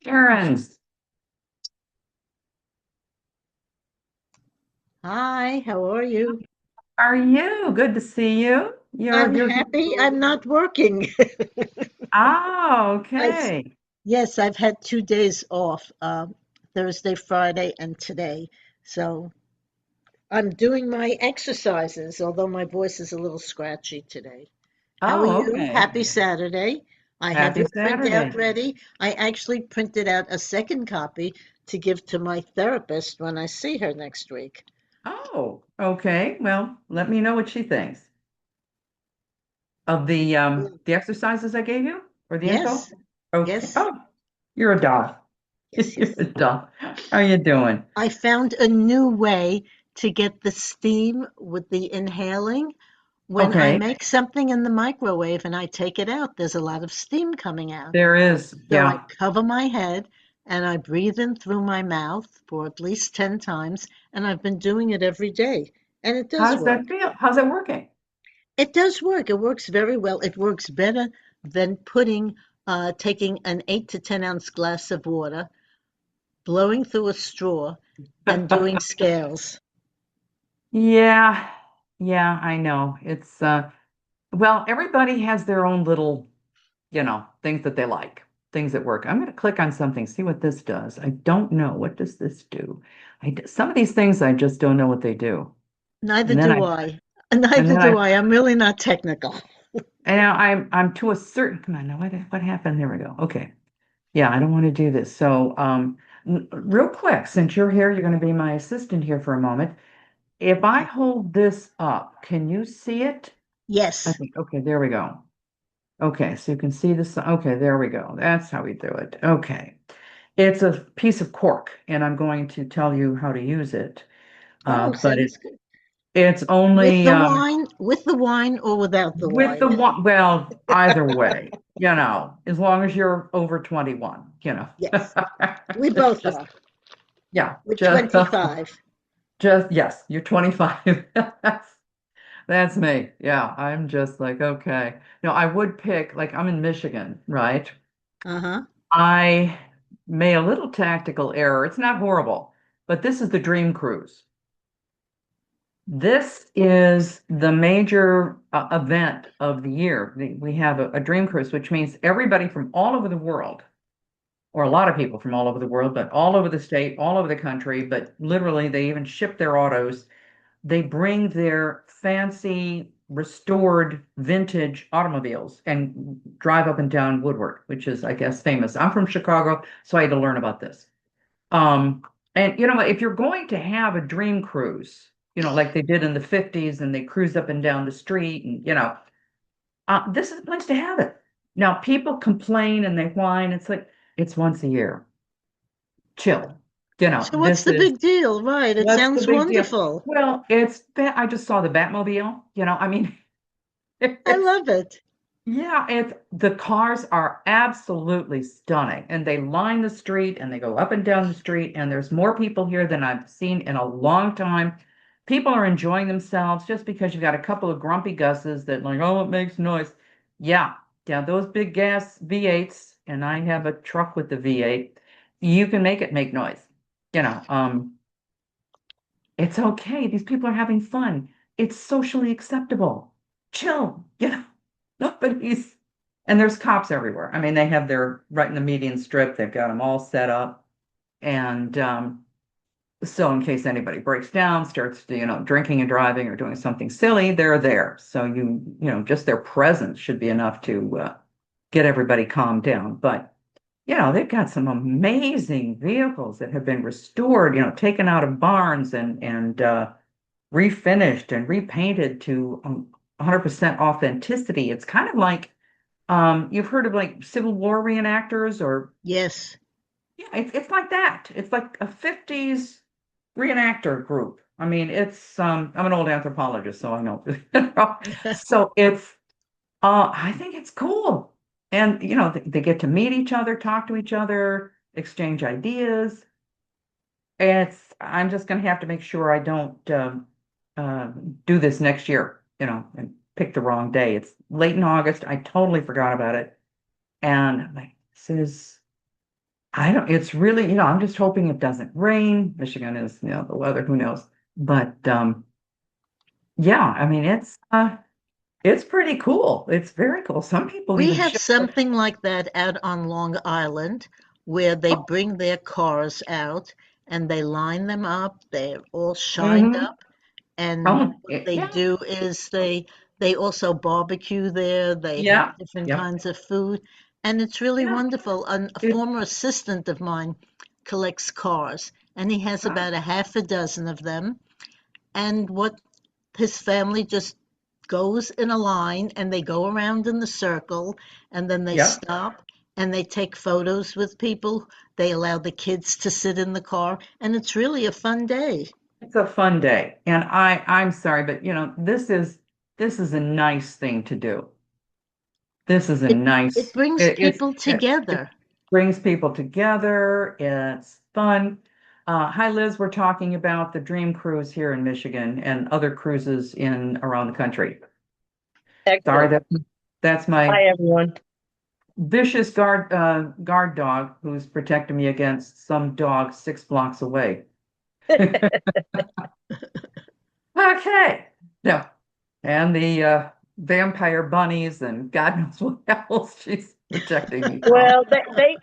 Sharon, Hi, how are you? are you? Good to see you. You're I'm you're happy I'm not working. Oh, I, okay. yes, I've had 2 days off, Thursday, Friday, and today. So I'm doing my exercises, although my voice is a little scratchy today. How are Oh, you? okay. Happy Saturday. I have Happy your printout Saturday. ready. I actually printed out a second copy to give to my therapist when I see her next week. Oh, okay. Well, let me know what she thinks of the exercises I gave you or the info. Yes, Okay. yes, Oh, you're a doll. yes, You're yes. a doll. How you doing? I found a new way to get the steam with the inhaling. When I Okay. make something in the microwave and I take it out, there's a lot of steam coming out. There is. So I Yeah. cover my head and I breathe in through my mouth for at least 10 times, and I've been doing it every day. And it How does does that work. feel? How's it working? It does work. It works very well. It works better than taking an 8 to 10 ounce glass of water, blowing through a straw, and doing scales. Yeah. Yeah, I know. It's well, everybody has their own little, things that they like, things that work. I'm going to click on something, see what this does. I don't know. What does this do? Some of these things I just don't know what they do. Neither And then do I, I. and Neither then do I, I. I'm really not technical. and now I'm to a certain, come on, now what happened? There we go. Okay. Yeah, I don't want to do this. So, real quick, since you're here, you're going to be my assistant here for a moment. If I Okay. hold this up, can you see it? I Yes. think, okay, there we go. Okay, so you can see this. Okay, there we go. That's how we do it. Okay. It's a piece of cork, and I'm going to tell you how to use it. Oh, But sounds good. it's only With the wine or without the with the wine? one, well, either way, as long as you're over 21, Yes. We both Just, are. yeah, We're 25. yes, you're 25. That's me. Yeah, I'm just like, okay. No, I would pick, like, I'm in Michigan, right? Uh-huh. I made a little tactical error. It's not horrible, but this is the Dream Cruise. This is the major event of the year. We have a Dream Cruise, which means everybody from all over the world, or a lot of people from all over the world, but all over the state, all over the country, but literally they even ship their autos. They bring their fancy, restored, vintage automobiles and drive up and down Woodward, which is, I guess, famous. I'm from Chicago, so I had to learn about this. Um, and if you're going to have a dream cruise, like they did in the 50s and they cruise up and down the street and this is the place to have it. Now people complain and they whine. It's like it's once a year. Chill. So what's This the is big deal? Right. It what's the sounds big deal? wonderful. Well, I just saw the Batmobile, I mean, I it's love it. yeah, the cars are absolutely stunning, and they line the street and they go up and down the street, and there's more people here than I've seen in a long time. People are enjoying themselves just because you've got a couple of grumpy Gusses that like, oh, it makes noise. Yeah, yeah, those big gas V8s, and I have a truck with the V8. You can make it make noise. You know, um, it's okay. These people are having fun. It's socially acceptable. Chill, nobody's, and there's cops everywhere. I mean, they have their right in the median strip, they've got them all set up. And so in case anybody breaks down, starts, drinking and driving or doing something silly, they're there. So just their presence should be enough to get everybody calmed down. But they've got some amazing vehicles that have been restored, taken out of barns and refinished and repainted to 100% authenticity. It's kind of like you've heard of like Civil War reenactors or Yes. yeah, it's like that. It's like a 50s reenactor group. I mean, I'm an old anthropologist, so I know. So I think it's cool. And they get to meet each other, talk to each other, exchange ideas. I'm just going to have to make sure I don't uh, do this next year, and pick the wrong day. It's late in August. I totally forgot about it. And I'm like, this is, I don't, it's really, I'm just hoping it doesn't rain. Michigan is, the weather, who knows? But yeah, I mean, it's pretty cool. It's very cool. Some people We even have show up. something like that out on Long Island where they Oh, bring their cars out and they line them up. They're all shined mm-hmm. up. And Oh, what they yeah, do is they also barbecue there. They have yeah, different yeah, kinds of food, and it's really yeah. wonderful. A It, former assistant of mine collects cars, and he has uh, about a half a dozen of them. And what his family just goes in a line and they go around in the circle and then they yeah. stop and they take photos with people. They allow the kids to sit in the car, and it's really a fun day. It's a fun day. And I'm sorry, but this is a nice thing to do. This is a It it nice, brings people it together. brings people together. It's fun. Hi, Liz. We're talking about the Dream Cruise here in Michigan and other cruises in around the country. Sorry, Excellent. that's my Hi, everyone. vicious guard dog who's protecting me against some dog 6 blocks away. Okay. Yeah. And the vampire bunnies and God knows what else she's protecting me from. Well,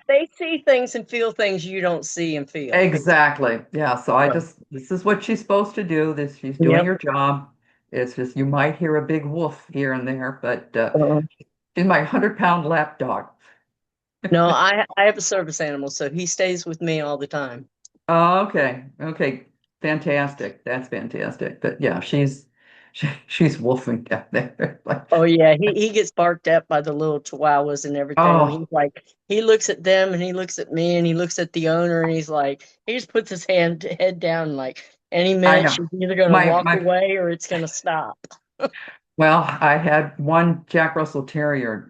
they see things and feel things you don't see and feel. Exactly. Yeah. So So, this is what she's supposed to do. She's doing yep. her job. It's just, you might hear a big woof here and there, but Uh, she's my 100-pound lap dog. no, I have a service animal, so he stays with me all the time. Oh, okay. Okay. Fantastic. That's fantastic. But yeah, she's wolfing down there. Like, Oh yeah, he gets barked at by the little chihuahuas and everything. And oh, he's like, he looks at them and he looks at me and he looks at the owner and he's like, he just puts his head down like any I minute know. she's either gonna My walk my away or it's gonna stop. Well, I had one Jack Russell Terrier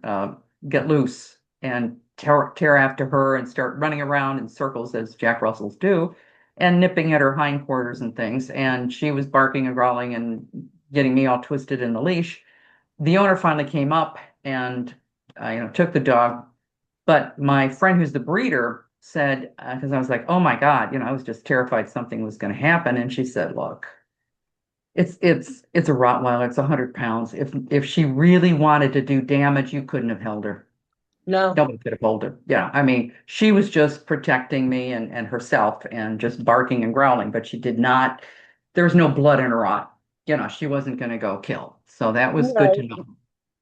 get loose and tear after her and start running around in circles as Jack Russells do, and nipping at her hindquarters and things. And she was barking and growling and getting me all twisted in the leash. The owner finally came up and took the dog. But my friend who's the breeder said, because I was like, oh my God, I was just terrified something was going to happen. And she said, look. It's a Rottweiler. It's 100 pounds. If she really wanted to do damage, you couldn't have held her. No, Nobody could have held her. Yeah, I mean, she was just protecting me and herself and just barking and growling, but she did not. There was no blood in her eye. She wasn't going to go kill. So that was good to no. know.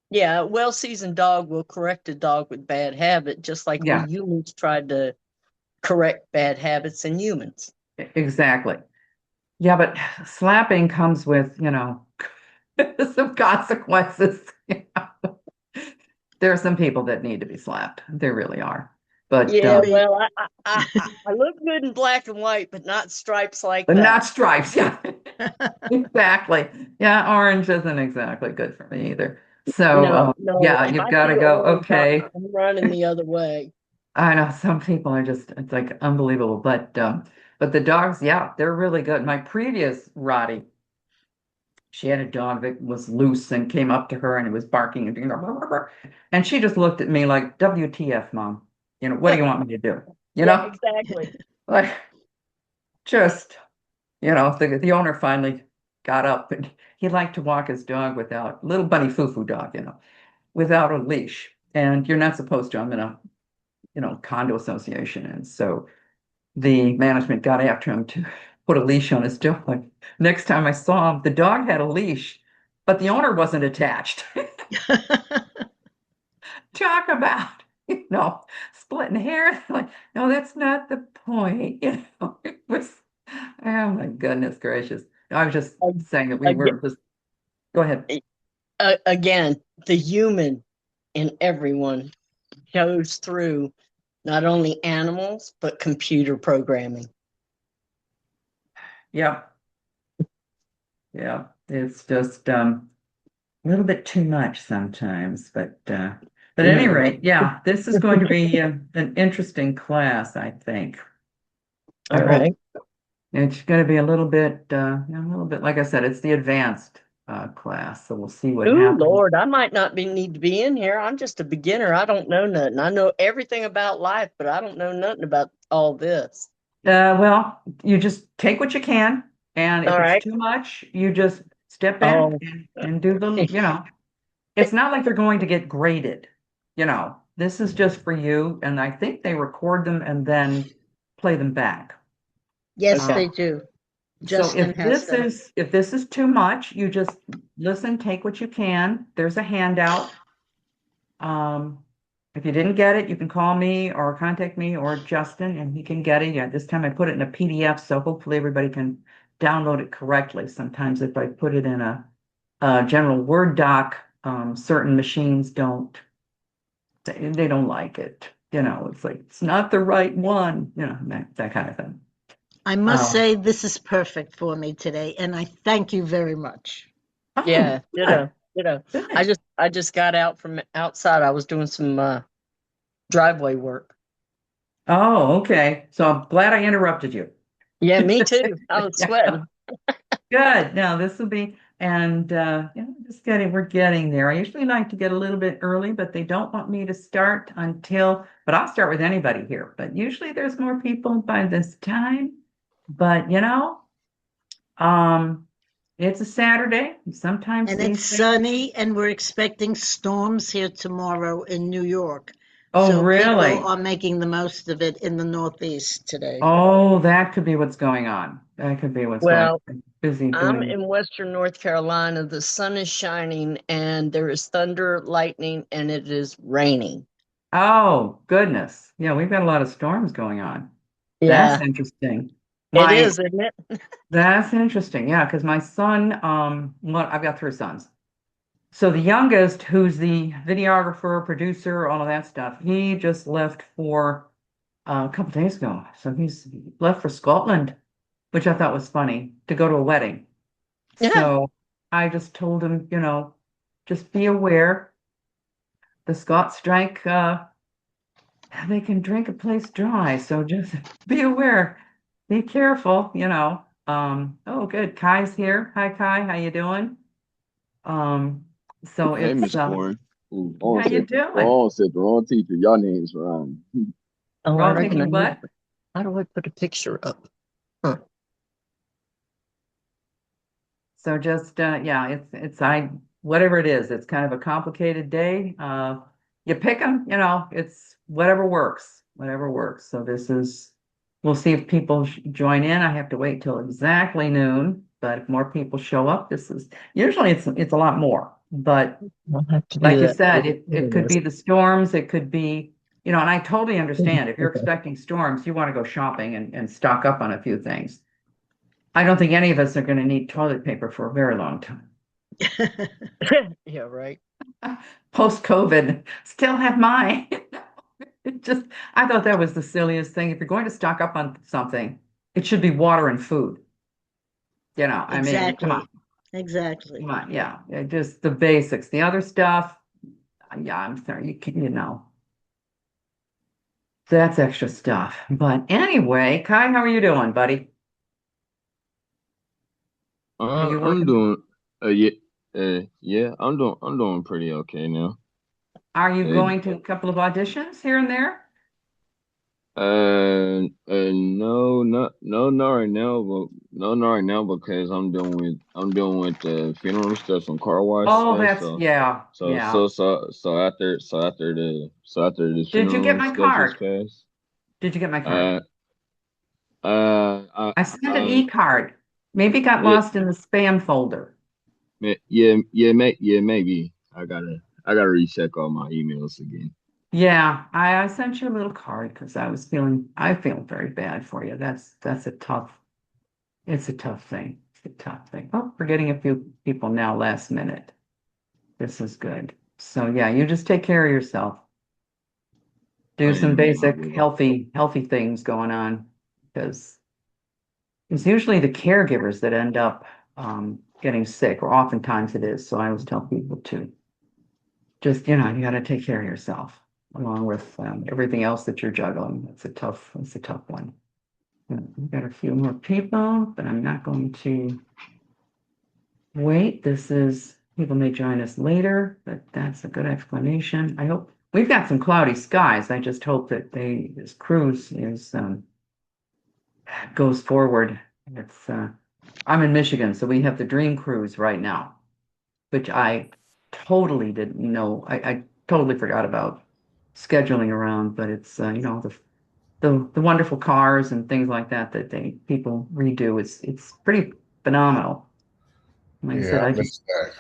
Yeah, a well-seasoned dog will correct a dog with bad habit, just like we Yeah, humans tried to correct bad habits in humans. exactly. Yeah, but slapping comes with, some consequences. There are some people that need to be slapped. There really are. But Yeah, Agree. well, I look good in black and white, but not stripes like not that. stripes. Yeah, exactly. Yeah, orange isn't exactly good for me either. So, No, no, yeah, if you've I got see to go, orange, okay. I'm running the other way. I know some people are just, it's like unbelievable. But the dogs, yeah, they're really good. My previous Rottie, she had a dog that was loose and came up to her and it was barking and doing, "Rah, rah, rah," and she just looked at me like, WTF, mom? What do you want me to do? You Yeah, know, exactly. like just, the owner finally got up and he liked to walk his dog without, little bunny foo-foo dog, without a leash. And you're not supposed to. I'm in a, condo association. And so the management got after him to put a leash on his dog. Next time I saw him, the dog had a leash, but the owner wasn't attached. Talk about, splitting hairs. Like, no, that's not the point. It was, oh my goodness gracious. I was just saying that we Again, were just, go ahead. again, the human in everyone shows through not only animals, but computer programming. Yeah. Yeah. It's just a little bit too much sometimes, but at any No. rate, yeah, this is going to be an interesting class, I think. I All hope right. it's going to be a little bit, like I said, it's the advanced class. So we'll see what Ooh, happens. Lord, I might not need to be in here. I'm just a beginner. I don't know nothing. I know everything about life, but I don't know nothing about all this. Well, you just take what you can, and if All it's right. too much, you just step back Oh, and do the, it's not like they're going to get graded. This is just for you, and I think they record them and then play them back. Yes, okay. they do. So Justin has them. if this is too much, you just listen, take what you can. There's a handout. If you didn't get it, you can call me or contact me or Justin, and he can get it. Yeah, this time I put it in a PDF, so hopefully everybody can download it correctly. Sometimes if I put it in a general Word doc, certain machines they don't like it. It's like it's not the right one. That kind of thing. I must Um, say this is perfect for me today, and I thank you very much. Yeah, oh, ditto, ditto. good. I just got out from outside. I was doing some driveway work. Oh, okay. So I'm glad I interrupted you. Yeah, me too. I was Yeah. sweating. Good. Now this will be, and we're getting there. I usually like to get a little bit early, but they don't want me to start but I'll start with anybody here. But usually there's more people by this time. But um, it's a Saturday. Sometimes And it's things sunny, and we're expecting storms here tomorrow in New York. Oh, So people really? are making the most of it in the Northeast today. Oh, that could be what's going on. That could be what's going Well, on. Busy I'm doing. in Western North Carolina. The sun is shining and there is thunder, lightning, and it is raining. Oh, goodness. Yeah, we've got a lot of storms going on. That's Yeah, interesting. it My is, isn't it? That's interesting. Yeah, because my son, well, I've got three sons. So the youngest, who's the videographer, producer, all of that stuff, he just left for a couple days ago. So he's left for Scotland, which I thought was funny to go to a wedding. Yeah. So I just told him, just be aware. The Scots drank, they can drink a place dry. So just be aware. Be careful. Oh, good. Kai's here. Hi, Kai. How you doing? Um, so Hey, it's Miss Corinne. Ooh, I how almost you said, doing? oh, I said the wrong teacher. Y'all names wrong. Oh, We're I all reckon I taking need. what? How do I put a picture up? Huh. So just yeah, it's I whatever it is, it's kind of a complicated day. You pick them, it's whatever works, whatever works. So we'll see if people join in. I have to wait till exactly noon, but if more people show up, this is usually it's a lot more. But I'll have to do like you that. said, There it it could is. be the storms, it could be, and I totally understand if you're expecting storms, you want to go shopping and stock up on a few things. I don't think any of us are going to need toilet paper for a very long time. Yeah, right. Post COVID, still have mine. It just, I thought that was the silliest thing. If you're going to stock up on something, it should be water and food. I mean, come on, Exactly. Exactly. come on, yeah, just the basics. The other stuff, yeah, I'm sorry, that's extra stuff. But anyway, Kai, how are you doing, buddy? Are you I'm working? doing, yeah, I'm doing pretty okay now. Are you Uh, going to a couple of auditions here and there? no, not right now, but no, not right now because I'm doing with the funeral stuff and car wash Oh, stuff. that's, yeah, yeah. So after the Did you get funeral my stuff is card? passed, Did you get my card? uh, uh, I, I sent an e-card. Maybe it got yeah, lost in the spam folder. yeah, maybe I gotta recheck all my emails again. Yeah, I sent you a little card because I feel very bad for you. That's it's a tough thing. It's a tough thing. Oh, we're getting a few people now last minute. This is good. So yeah, you just take care of yourself. Do some I basic will. healthy things going on because it's usually the caregivers that end up getting sick, or oftentimes it is. So I always tell people to just, you got to take care of yourself along with everything else that you're juggling. It's a tough one. We've got a few more people, but I'm not going to wait, people may join us later, but that's a good explanation. I hope we've got some cloudy skies. I just hope that this cruise goes forward. I'm in Michigan, so we have the Dream Cruise right now, which I totally didn't know. I totally forgot about scheduling around, but it's the wonderful cars and things like that people redo. It's pretty phenomenal. Like I said, Yeah, I missed that.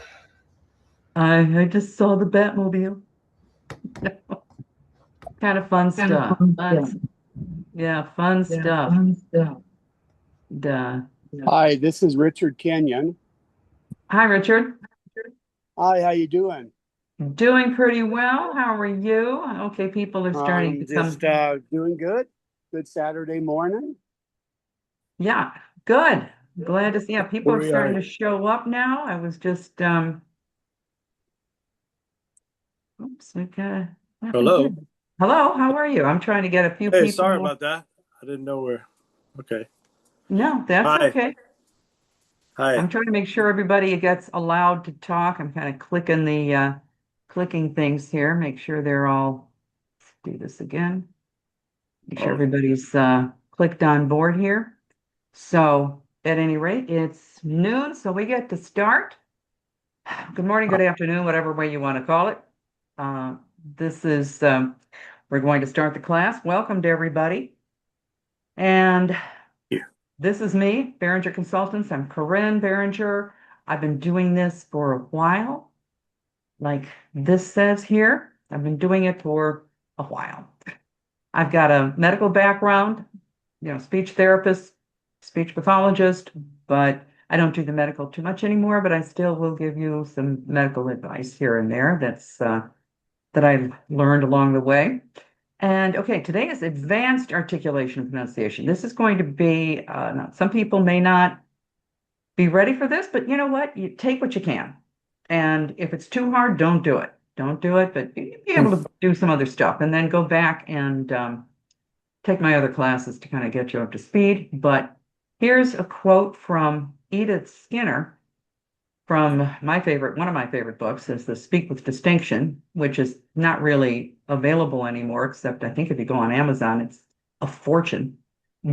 I just saw the Batmobile. Kind of fun stuff. Yeah, fun stuff. Duh. Hi, this is Richard Kenyon. Hi, Richard. Hi, how you doing? Doing pretty well. How are you? Okay, people are starting to come. Just doing good. Good Saturday morning. Yeah, good. Glad to see. Yeah, people are starting to show up now. I was just oops, okay. Hello. Hello, how are you? I'm trying to get a few Hey, people. sorry about that. I didn't know where. Okay. No, that's Hi. okay. Hi. I'm trying to make sure everybody gets allowed to talk. I'm kind of clicking things here, make sure they're all, let's do this again. Make sure everybody's clicked on board here. So at any rate, it's noon, so we get to start. Good morning, good afternoon, whatever way you want to call it. This is, we're going to start the class. Welcome to everybody. And this is me, Barringer Consultants. I'm Corinne Barringer. I've been doing this for a while. Like this says here, I've been doing it for a while. I've got a medical background, speech therapist, speech pathologist, but I don't do the medical too much anymore, but I still will give you some medical advice here and there that I've learned along the way. And okay, today is advanced articulation and pronunciation. This is going to be, some people may not be ready for this, but you know what? You take what you can. And if it's too hard, don't do it. Don't do it, but you'll be able to do some other stuff and then go back and take my other classes to kind of get you up to speed. But here's a quote from Edith Skinner from one of my favorite books is the Speak with Distinction, which is not really available anymore, except I think if you go on Amazon, it's a fortune.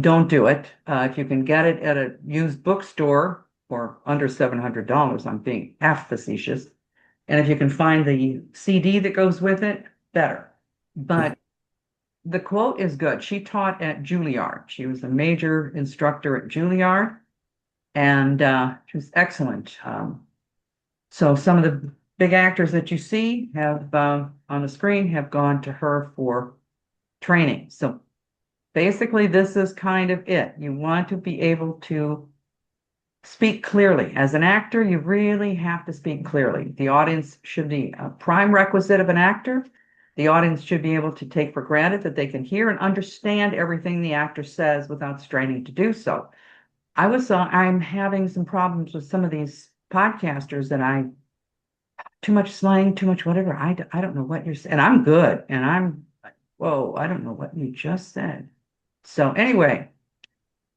Don't do it. If you can get it at a used bookstore for under $700, I'm being half facetious. And if you can find the CD that goes with it, better. But the quote is good. She taught at Juilliard. She was a major instructor at Juilliard, and she was excellent. So some of the big actors that you see have on the screen have gone to her for training. So basically, this is kind of it. You want to be able to speak clearly. As an actor, you really have to speak clearly. The audience should be a prime requisite of an actor. The audience should be able to take for granted that they can hear and understand everything the actor says without straining to do so. I'm having some problems with some of these podcasters that too much slang, too much whatever. I don't know what you're saying. And I'm good. And I'm like, whoa, I don't know what you just said. So anyway,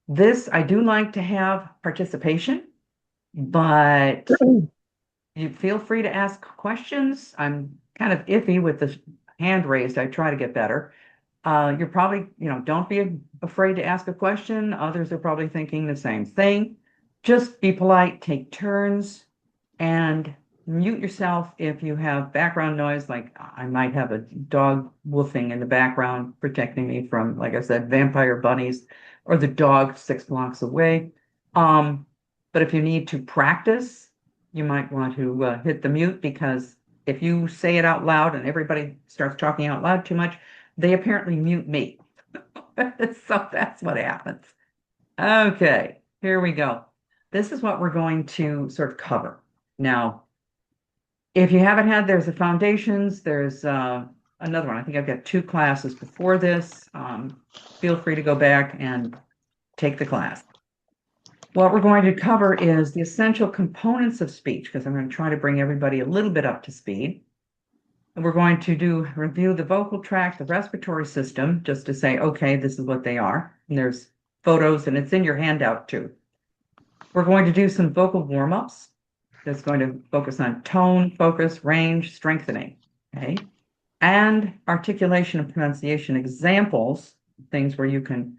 I do like to have participation, but you feel free to ask questions. I'm kind of iffy with the hand raised. I try to get better. You're probably, don't be afraid to ask a question. Others are probably thinking the same thing. Just be polite, take turns, and mute yourself if you have background noise, like I might have a dog woofing in the background protecting me from, like I said, vampire bunnies or the dog 6 blocks away. But if you need to practice, you might want to hit the mute, because if you say it out loud and everybody starts talking out loud too much, they apparently mute me. So that's what happens. Okay, here we go. This is what we're going to sort of cover. Now, if you haven't there's the foundations, there's another one. I think I've got 2 classes before this. Feel free to go back and take the class. What we're going to cover is the essential components of speech, because I'm going to try to bring everybody a little bit up to speed. And we're going to review the vocal tract, the respiratory system, just to say, okay, this is what they are. And there's photos, and it's in your handout too. We're going to do some vocal warm-ups. that's going to focus on tone, focus, range, strengthening. Okay. And articulation and pronunciation examples, things where you can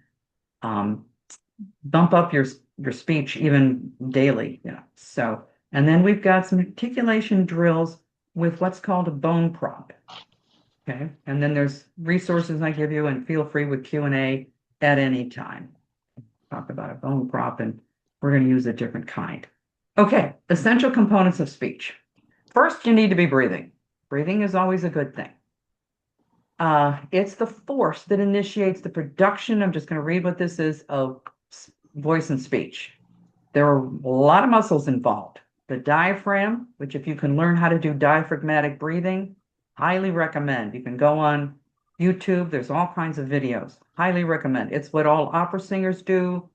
bump up your speech even daily, So, and then we've got some articulation drills with what's called a bone prop. Okay. And then there's resources I give you, and feel free with Q&A at any time. Talk about a bone prop, and we're going to use a different kind. Okay. Essential components of speech. First, you need to be breathing. Breathing is always a good thing. It's the force that initiates the production. I'm just going to read what this is of voice and speech. There are a lot of muscles involved. The diaphragm, which if you can learn how to do diaphragmatic breathing, highly recommend. You can go on YouTube. There's all kinds of videos. Highly recommend. It's what all opera singers do.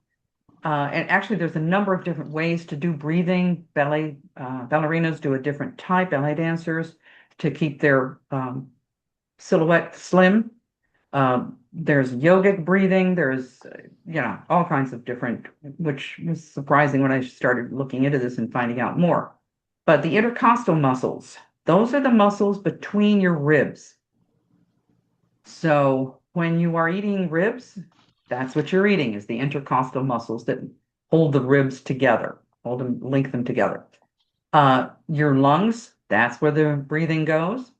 And actually, there's a number of different ways to do breathing. Ballerinas do a different type, ballet dancers, to keep their silhouette slim. There's yogic breathing. There's, all kinds of different, which was surprising when I started looking into this and finding out more. But the intercostal muscles, those are the muscles between your ribs. So when you are eating ribs, that's what you're eating, is the intercostal muscles that hold the ribs together, link them together. Your lungs, that's where the breathing goes.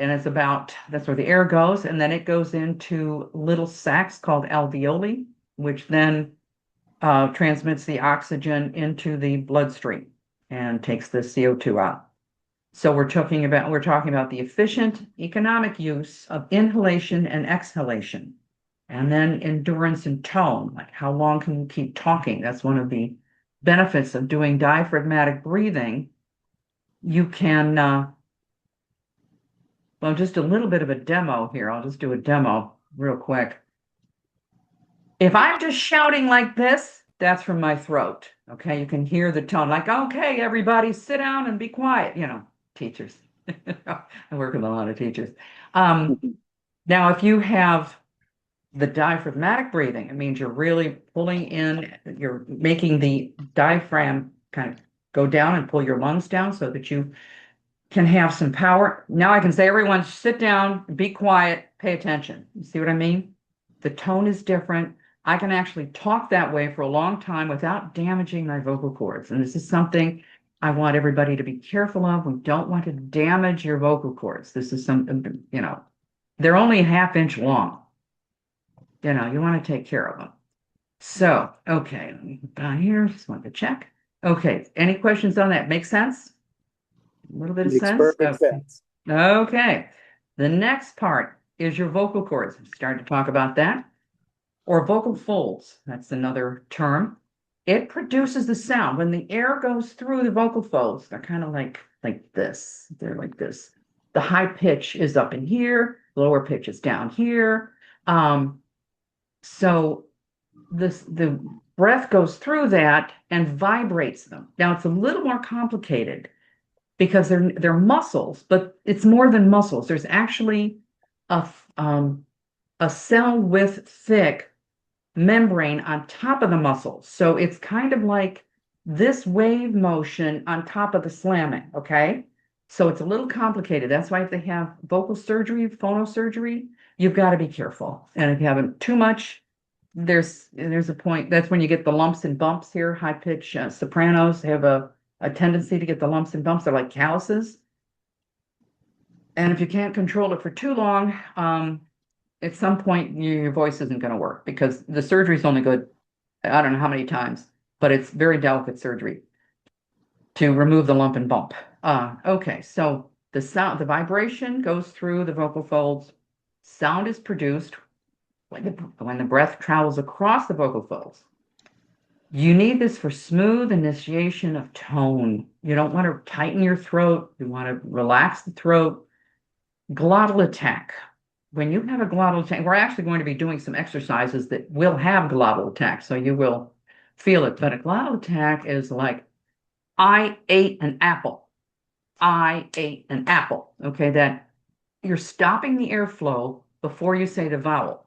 And that's where the air goes. And then it goes into little sacs called alveoli, which then transmits the oxygen into the bloodstream and takes the CO2 out. So we're talking about the efficient economic use of inhalation and exhalation. And then endurance and tone, like how long can you keep talking? That's one of the benefits of doing diaphragmatic breathing. You can, just a little bit of a demo here. I'll just do a demo real quick. If I'm just shouting like this, that's from my throat. Okay, you can hear the tone, like, okay, everybody sit down and be quiet, teachers. I work with a lot of teachers. Now, if you have the diaphragmatic breathing, it means you're really pulling in, you're making the diaphragm kind of go down and pull your lungs down so that you can have some power. Now I can say, everyone sit down, be quiet, pay attention. You see what I mean? The tone is different. I can actually talk that way for a long time without damaging my vocal cords. And this is something I want everybody to be careful of. We don't want to damage your vocal cords. This is something, they're only a ½ inch long. You want to take care of them. So, okay, let me put down here. Just want to check. Okay, any questions on that? Make sense? A little bit of Makes sense? perfect sense. Okay. The next part is your vocal cords. I'm starting to talk about that. Or vocal folds. That's another term. It produces the sound. When the air goes through the vocal folds, they're kind of like this. They're like this. The high pitch is up in here. Lower pitch is down here. So the breath goes through that and vibrates them. Now it's a little more complicated because they're muscles, but it's more than muscles. There's actually a cell with thick membrane on top of the muscles. So it's kind of like this wave motion on top of the slamming, okay? So it's a little complicated. That's why if they have vocal surgery, phonosurgery, you've got to be careful. And if you have too much, there's a point. That's when you get the lumps and bumps here. High pitch sopranos have a tendency to get the lumps and bumps. They're like calluses. And if you can't control it for too long, at some point your voice isn't going to work, because the surgery is only good, I don't know how many times, but it's very delicate surgery to remove the lump and bump. Okay, so the sound, the vibration goes through the vocal folds. Sound is produced when the breath travels across the vocal folds. You need this for smooth initiation of tone. You don't want to tighten your throat. You want to relax the throat. Glottal attack. When you have a glottal attack, we're actually going to be doing some exercises that will have glottal attack, so you will feel it. But a glottal attack is like, I ate an apple. I ate an apple. Okay, that you're stopping the airflow before you say the vowel.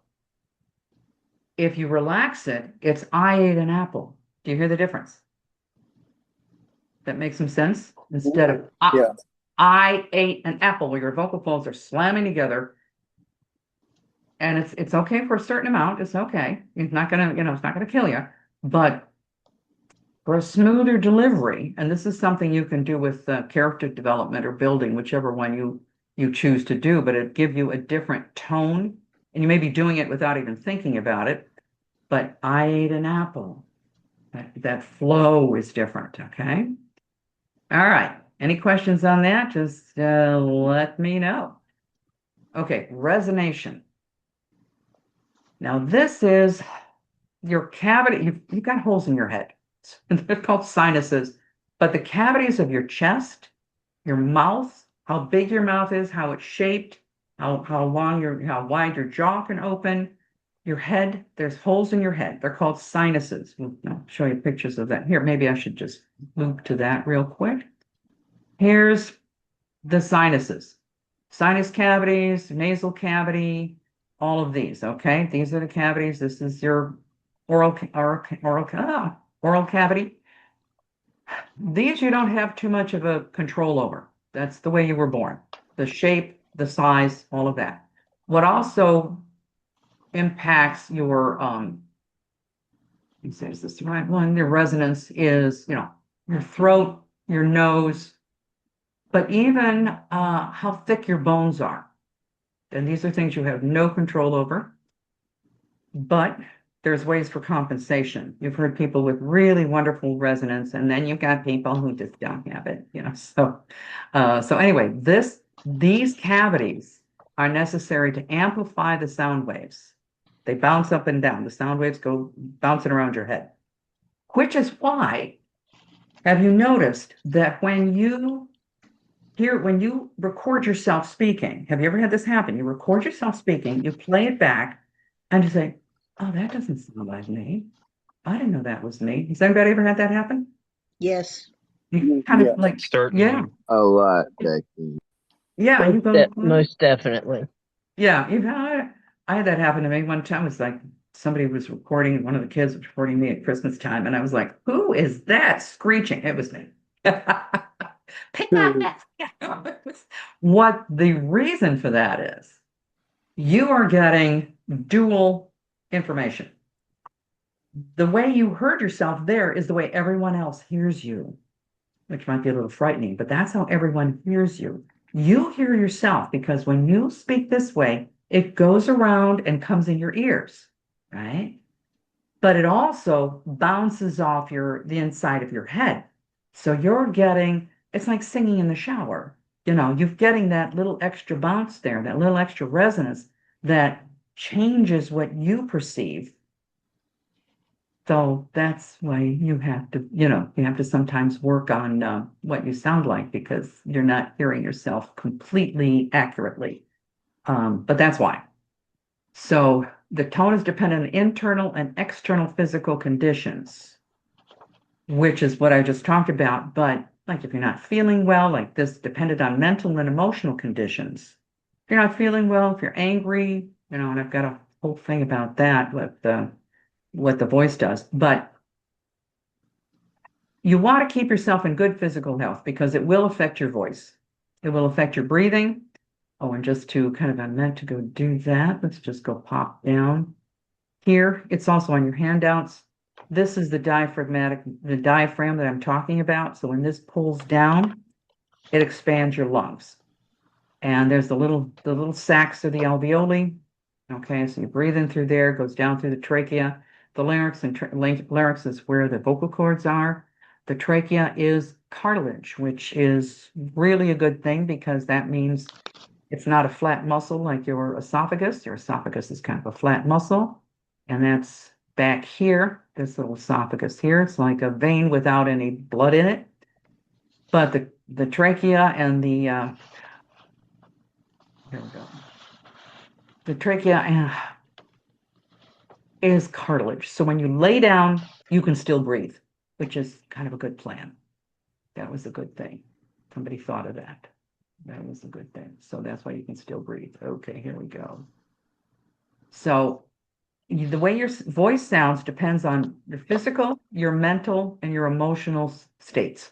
If you relax it, it's I ate an apple. Do you hear the difference? That makes some sense? Instead of Yeah. I ate an apple, where your vocal folds are slamming together. And it's okay for a certain amount. It's okay. It's not gonna, it's not gonna kill you. But for a smoother delivery, and this is something you can do with character development or building, whichever one you choose to do, but it give you a different tone, and you may be doing it without even thinking about it. But I ate an apple. That flow is different. Okay. All right. Any questions on that? Just let me know. Okay, resonation. Now this is your cavity. You've got holes in your head. They're called sinuses, but the cavities of your chest, your mouth, how big your mouth is, how it's shaped, how wide your jaw can open, your head. There's holes in your head. They're called sinuses. I'll show you pictures of that. Here, maybe I should just move to that real quick. Here's the sinuses, sinus cavities, nasal cavity, all of these. Okay, these are the cavities. This is your oral cavity. These you don't have too much of a control over. That's the way you were born. The shape, the size, all of that. What also impacts your let me say, is this the right one? Your resonance is, your throat, your nose, but even how thick your bones are. And these are things you have no control over. But there's ways for compensation. You've heard people with really wonderful resonance, and then you've got people who just don't have it, So anyway, these cavities are necessary to amplify the sound waves. They bounce up and down. The sound waves go bouncing around your head, which is why, have you noticed that when you record yourself speaking, have you ever had this happen? You record yourself speaking, you play it back, and you say, oh, that doesn't sound like me. I didn't know that was me. Has anybody ever had that happen? Yes. You kind of like, Certainly. yeah, A lot, Becky. yeah. You go, Most definitely. yeah. I had that happen to me one time. It's like somebody was recording, one of the kids was recording me at Christmas time, and I was like, who is that screeching? It was me. Pick up that. What the reason for that is, you are getting dual information. The way you heard yourself there is the way everyone else hears you, which might be a little frightening, but that's how everyone hears you. You hear yourself because when you speak this way, it goes around and comes in your ears, right? But it also bounces off the inside of your head. So it's like singing in the shower. You're getting that little extra bounce there, that little extra resonance that changes what you perceive. So that's why you have to sometimes work on what you sound like, because you're not hearing yourself completely accurately. But that's why. So the tone is dependent on internal and external physical conditions, which is what I just talked about. But like if you're not feeling well, like this depended on mental and emotional conditions. If you're not feeling well, if you're angry, and I've got a whole thing about that with what the voice does. But you want to keep yourself in good physical health because it will affect your voice. It will affect your breathing. Oh, and just to I meant to go do that. Let's just go pop down here. It's also on your handouts. This is the diaphragm that I'm talking about. So when this pulls down, it expands your lungs. And there's the little sacs of the alveoli. Okay, so you breathe in through there, goes down through the trachea. The larynx, and larynx is where the vocal cords are. The trachea is cartilage, which is really a good thing because that means it's not a flat muscle like your esophagus. Your esophagus is kind of a flat muscle. And that's back here, this little esophagus here. It's like a vein without any blood in it. But the trachea and here we go. The trachea is cartilage. So when you lay down, you can still breathe, which is kind of a good plan. That was a good thing. Somebody thought of that. That was a good thing. So that's why you can still breathe. Okay, here we go. So the way your voice sounds depends on your physical, your mental, and your emotional states.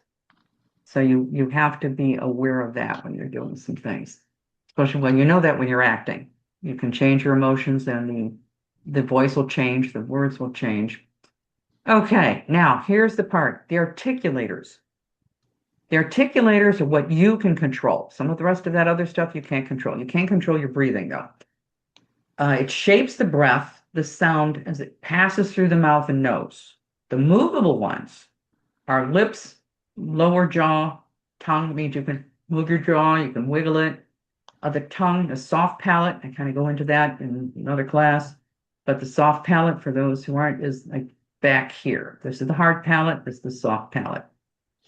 So you have to be aware of that when you're doing some things, especially when you know that when you're acting. You can change your emotions and the voice will change, the words will change. Okay, now here's the part, the articulators. The articulators are what you can control. Some of the rest of that other stuff you can't control. You can't control your breathing though. It shapes the breath, the sound as it passes through the mouth and nose. The movable ones are lips, lower jaw, tongue means you can move your jaw, you can wiggle it. The tongue, a soft palate, I kind of go into that in another class, but the soft palate for those who aren't is like back here. This is the hard palate, this is the soft palate.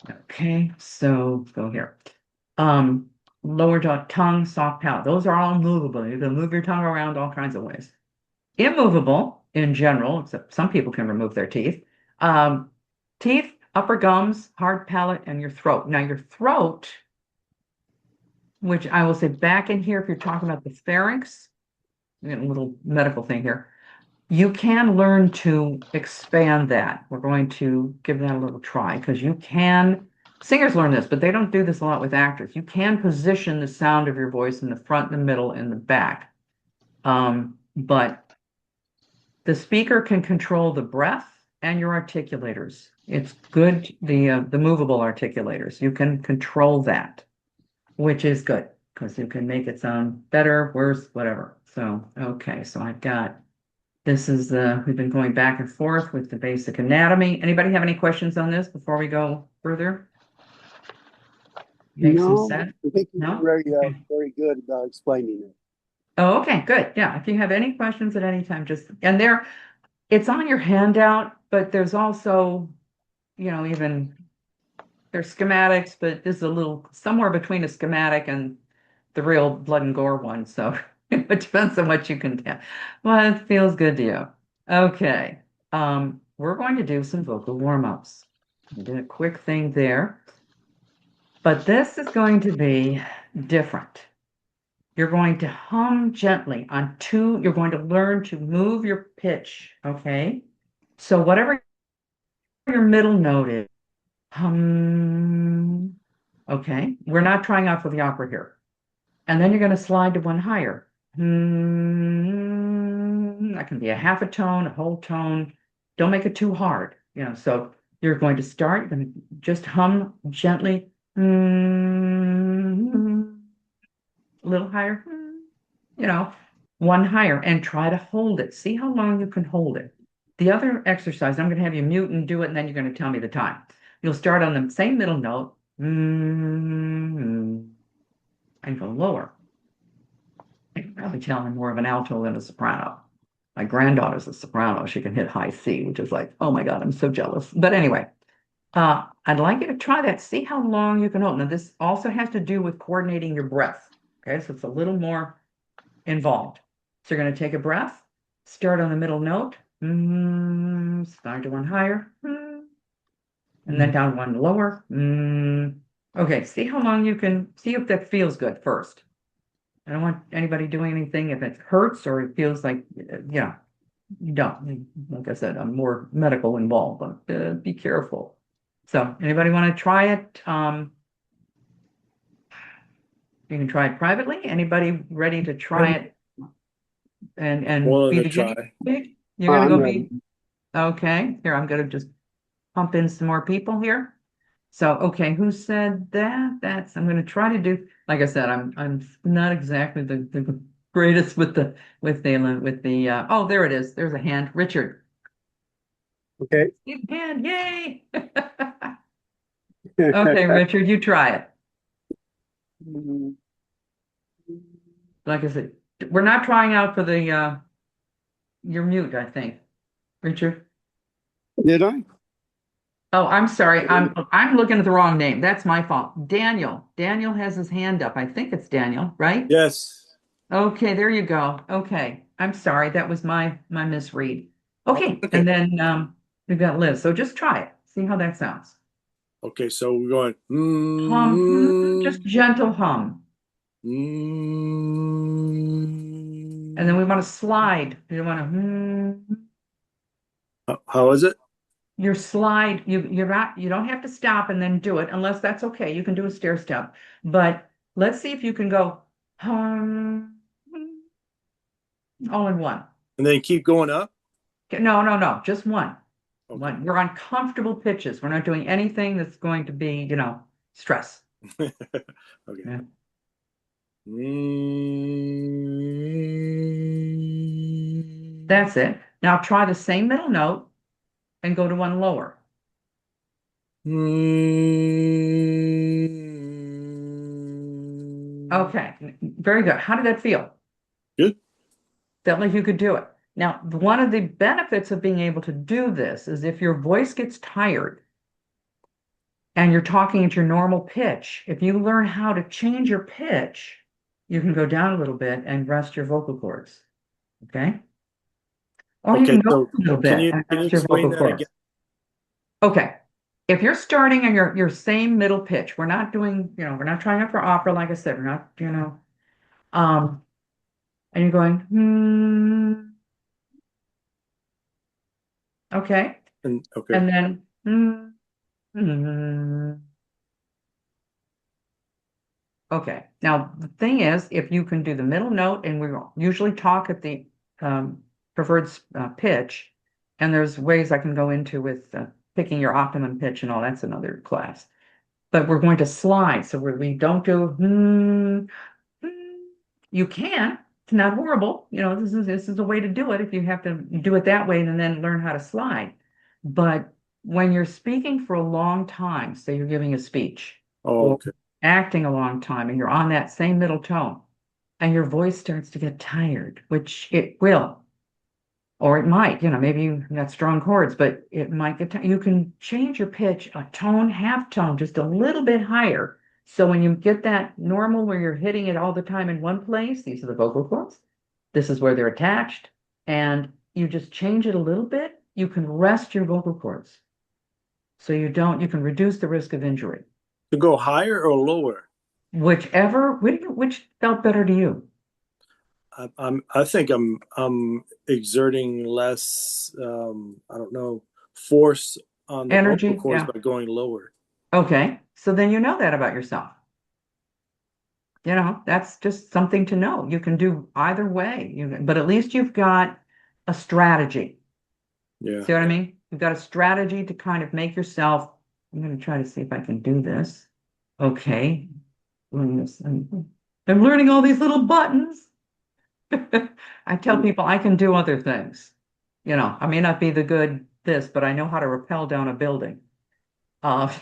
Okay, so go here. Lower jaw, tongue, soft palate. Those are all movable. You can move your tongue around all kinds of ways. Immovable in general, except some people can remove their teeth. Teeth, upper gums, hard palate, and your throat. Now your throat, which I will say back in here, if you're talking about the pharynx, a little medical thing here, you can learn to expand that. We're going to give that a little try because you can, singers learn this, but they don't do this a lot with actors. You can position the sound of your voice in the front, the middle, and the back. But the speaker can control the breath and your articulators. It's good, the movable articulators. You can control that, which is good because you can make it sound better, worse, whatever. So, okay, so I've got, this is we've been going back and forth with the basic anatomy. Anybody have any questions on this before we go further? Make some No, sense? I think you're No? very, Okay. very good about explaining it. Oh, okay, good. Yeah, if you have any questions at any time, just, and it's on your handout, but there's also, even, there's schematics, but this is a little, somewhere between a schematic and the real blood and gore one, so it depends on what you can tell. Well, it feels good to you. Okay, we're going to do some vocal warm-ups. I did a quick thing there, but this is going to be different. You're going to hum gently on two, you're going to learn to move your pitch, okay? So whatever your middle note is, hum, okay? We're not trying out for the opera here. And then you're going to slide to one higher. That can be a half a tone, a whole tone. Don't make it too hard, so you're going to start, you're going to just hum gently, a little higher, one higher, and try to hold it. See how long you can hold it. The other exercise, I'm going to have you mute and do it, and then you're going to tell me the time. You'll start on the same middle note, and go lower. I can probably tell I'm more of an alto than a soprano. My granddaughter's a soprano. She can hit high C, which is like, oh my God, I'm so jealous. But anyway, I'd like you to try that. See how long you can hold. Now, this also has to do with coordinating your breath. Okay, so it's a little more involved. So you're going to take a breath, start on the middle note, slide to one higher, and then down one lower. Okay, see how long you can, see if that feels good first. I don't want anybody doing anything if it hurts or it feels like, you don't. Like I said, I'm more medical involved, but be careful. So anybody want to try it? You can try it privately. Anybody ready to try it and Willing be to the guinea try. pig? You're gonna I'm go ready. be, okay. Here, I'm gonna just pump in some more people here. So, okay, who said that? I'm gonna try to do, like I said, I'm not exactly the greatest with the oh, there it is. There's a hand. Richard. Okay. Big hand, yay! Okay, Richard, you try it. Like I said, we're not trying out for the you're mute, I think. Richard. Did I? Oh, I'm sorry. I'm looking at the wrong name. That's my fault. Daniel. Daniel has his hand up. I think it's Daniel, right? Yes. Okay, there you go. Okay. I'm sorry. That was my misread. Okay, Okay. and then we've got Liz. So just try it. See how that sounds. Okay, so we're going. Hum, just gentle hum. And then we want to slide. We want to How is it? your slide, you don't have to stop and then do it unless that's okay. You can do a stair step, but let's see if you can go hum, all in one. And then keep going up. Okay, no, just one. Okay. One. We're on comfortable pitches. We're not doing anything that's going to be, stress. Okay. Yeah. That's it. Now try the same middle note and go to one lower. Okay, very good. How did that feel? Good. Felt like you could do it. Now, one of the benefits of being able to do this is if your voice gets tired and you're talking at your normal pitch, if you learn how to change your pitch, you can go down a little bit and rest your vocal cords. Okay? Or you Okay, can go so up a little can bit you and can you rest your explain vocal that cords. again? Okay. If you're starting on your same middle pitch, we're not doing, we're not trying out for opera, like I said, we're not, and you're going, okay. And okay. And then, okay. Now, the thing is, if you can do the middle note, and we usually talk at the preferred pitch, and there's ways I can go into with picking your optimum pitch and all, that's another class. But we're going to slide, so we don't do, you can. It's not horrible. This is a way to do it if you have to do it that way and then learn how to slide. But when you're speaking for a long time, say you're giving a speech Oh, or okay. acting a long time and you're on that same middle tone and your voice starts to get tired, which it will, or it might, maybe you've got strong chords, but it might get, you can change your pitch a tone, half tone, just a little bit higher. So when you get that normal where you're hitting it all the time in one place, these are the vocal cords. This is where they're attached. And you just change it a little bit, you can rest your vocal cords. So you can reduce the risk of injury. To go higher or lower? Whichever, which felt better to you? I think I'm exerting less I don't know, force on the Energy, vocal cords yeah. by going lower. Okay, so then you know that about yourself. That's just something to know. You can do either way, but at least you've got a strategy. Yeah. See what I mean? You've got a strategy to kind of make yourself. I'm going to try to see if I can do this. Okay. I'm learning all these little buttons. I tell people I can do other things. I may not be the good this, but I know how to rappel down a building. Uh,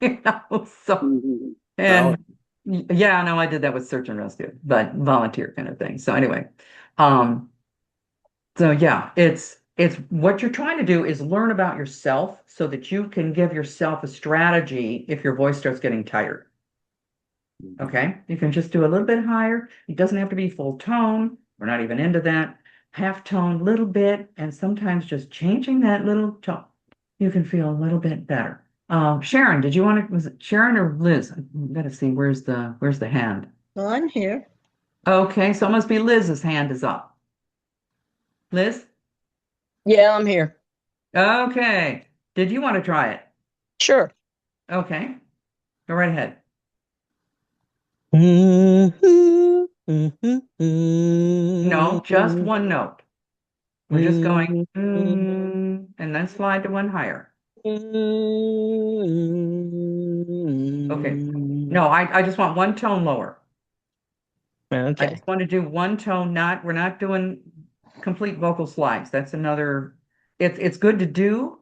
so, Mhm. and yeah, no, I did that with search and rescue, but volunteer kind of thing. So anyway, um, so yeah, it's what you're trying to do is learn about yourself so that you can give yourself a strategy if your voice starts getting tired. Okay, you can just do a little bit higher. It doesn't have to be full tone. We're not even into that. Half tone, little bit, and sometimes just changing that little tone, you can feel a little bit better. Sharon, was it Sharon or Liz? I've got to see where's the hand. Well, I'm here. Okay, so it must be Liz's hand is up. Liz? Yeah, I'm here. Okay. Did you want to try it? Sure. Okay. Go right ahead. No, just one note. We're just going, and then slide to one higher. Okay. No, I just want one tone lower. I Okay. just want to do one tone, we're not doing complete vocal slides. That's another, it's good to do.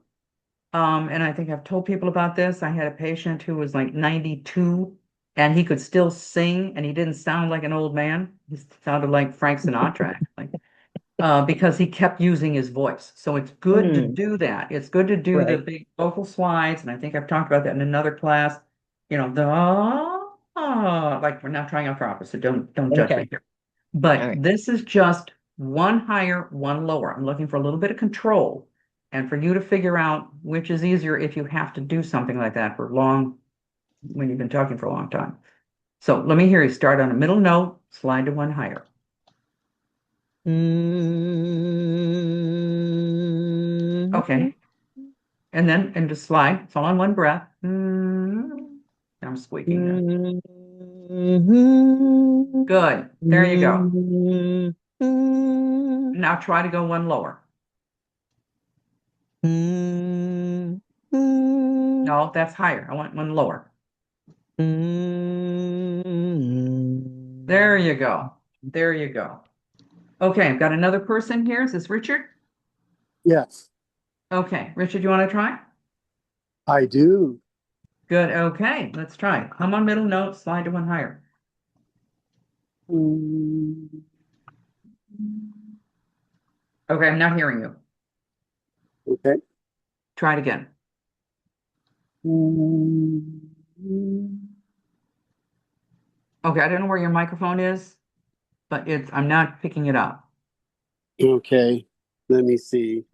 And I think I've told people about this. I had a patient who was like 92 and he could still sing and he didn't sound like an old man. He sounded like Frank Sinatra, actually. Because he kept using his voice. So it's good to do that. It's good to do the Right. big vocal slides, and I think I've talked about that in another class. Like we're not trying out for opera, so don't judge Okay. me here. But All right. this is just one higher, one lower. I'm looking for a little bit of control, and for you to figure out which is easier if you have to do something like that when you've been talking for a long time. So let me hear you start on a middle note, slide to one higher. Okay. and just slide. It's all in one breath. I'm squeaking here. Good. There you go. Now try to go one lower. No, that's higher. I want one lower. There you go. There you go. Okay, I've got another person here. Is this Richard? Yes, Okay, Richard, you want to try? I do. Good. Okay, let's try. Come on, middle note, slide to one higher. Okay, I'm not hearing you. Okay. Try it again. Okay, I don't know where your microphone is, but I'm not picking it up. Okay. Let me see.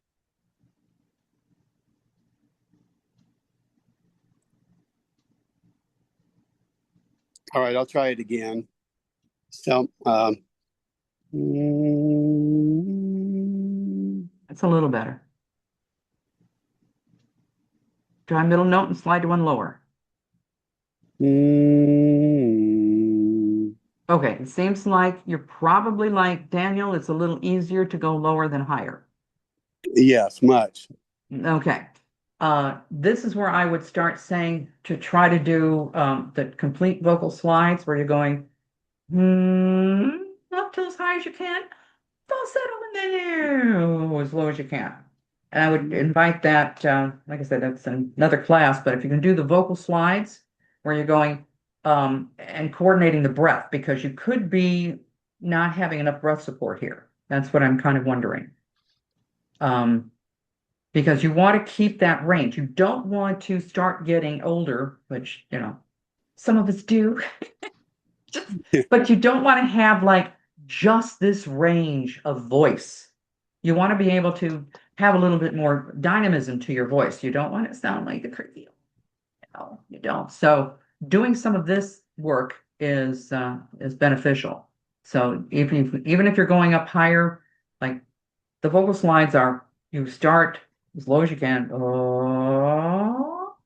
All right, I'll try it again. So, It's a little better. Try middle note and slide to one lower. Okay, it seems like you're probably like Daniel. It's a little easier to go lower than higher. yes, much. Okay. This is where I would start saying to try to do the complete vocal slides where you're going up to as high as you can, falsetto and then as low as you can. And I would invite that, like I said, that's another class, but if you can do the vocal slides where you're going and coordinating the breath, because you could be not having enough breath support here. That's what I'm kind of wondering. Because you want to keep that range. You don't want to start getting older, which, some of us do, but you don't want to have like just this range of voice. You want to be able to have a little bit more dynamism to your voice. You don't want it to sound like the creepy. No, you don't. So doing some of this work is beneficial. So even if you're going up higher, like the vocal slides are, you start as low as you can. Oh,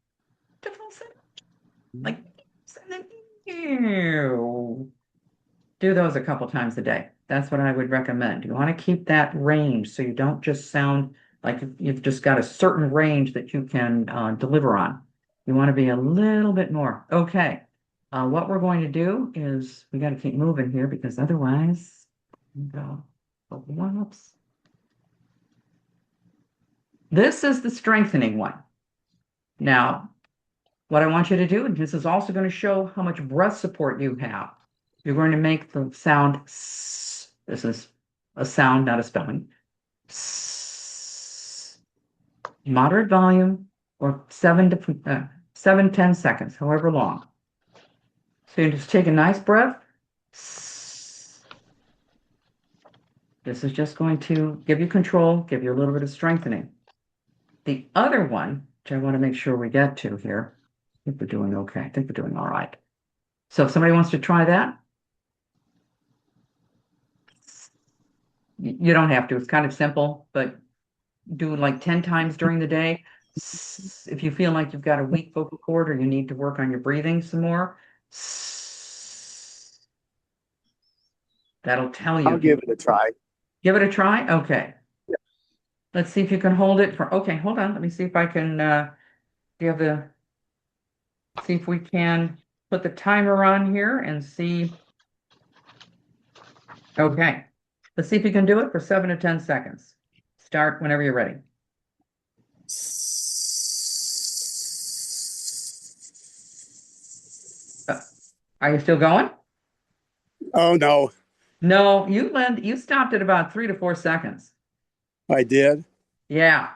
like, and then do those a couple times a day. That's what I would recommend. You want to keep that range so you don't just sound like you've just got a certain range that you can deliver on. You want to be a little bit more. Okay. What we're going to do is we got to keep moving here because otherwise, go. Whoops. This is the strengthening one. Now, what I want you to do, and this is also going to show how much breath support you have. You're going to make the sound s. This is a sound, not a spelling. S. Moderate volume, or 10 seconds, however long. So you just take a nice breath. S. This is just going to give you control, give you a little bit of strengthening. The other one, which I want to make sure we get to here, I think we're doing okay. I think we're doing all right. So if somebody wants to try that, you don't have to. It's kind of simple, but do like 10 times during the day. If you feel like you've got a weak vocal cord or you need to work on your breathing some more, that'll tell you. I'll give it a try. Give it a try? Okay. Yeah. Let's see if you can hold it for, okay, hold on. Let me see if I can, see if we can put the timer on here and see. Okay. Let's see if you can do it for 7 to 10 seconds. Start whenever you're ready. Are you still going? Oh, no, No, you stopped at about 3 to 4 seconds. I did. Yeah.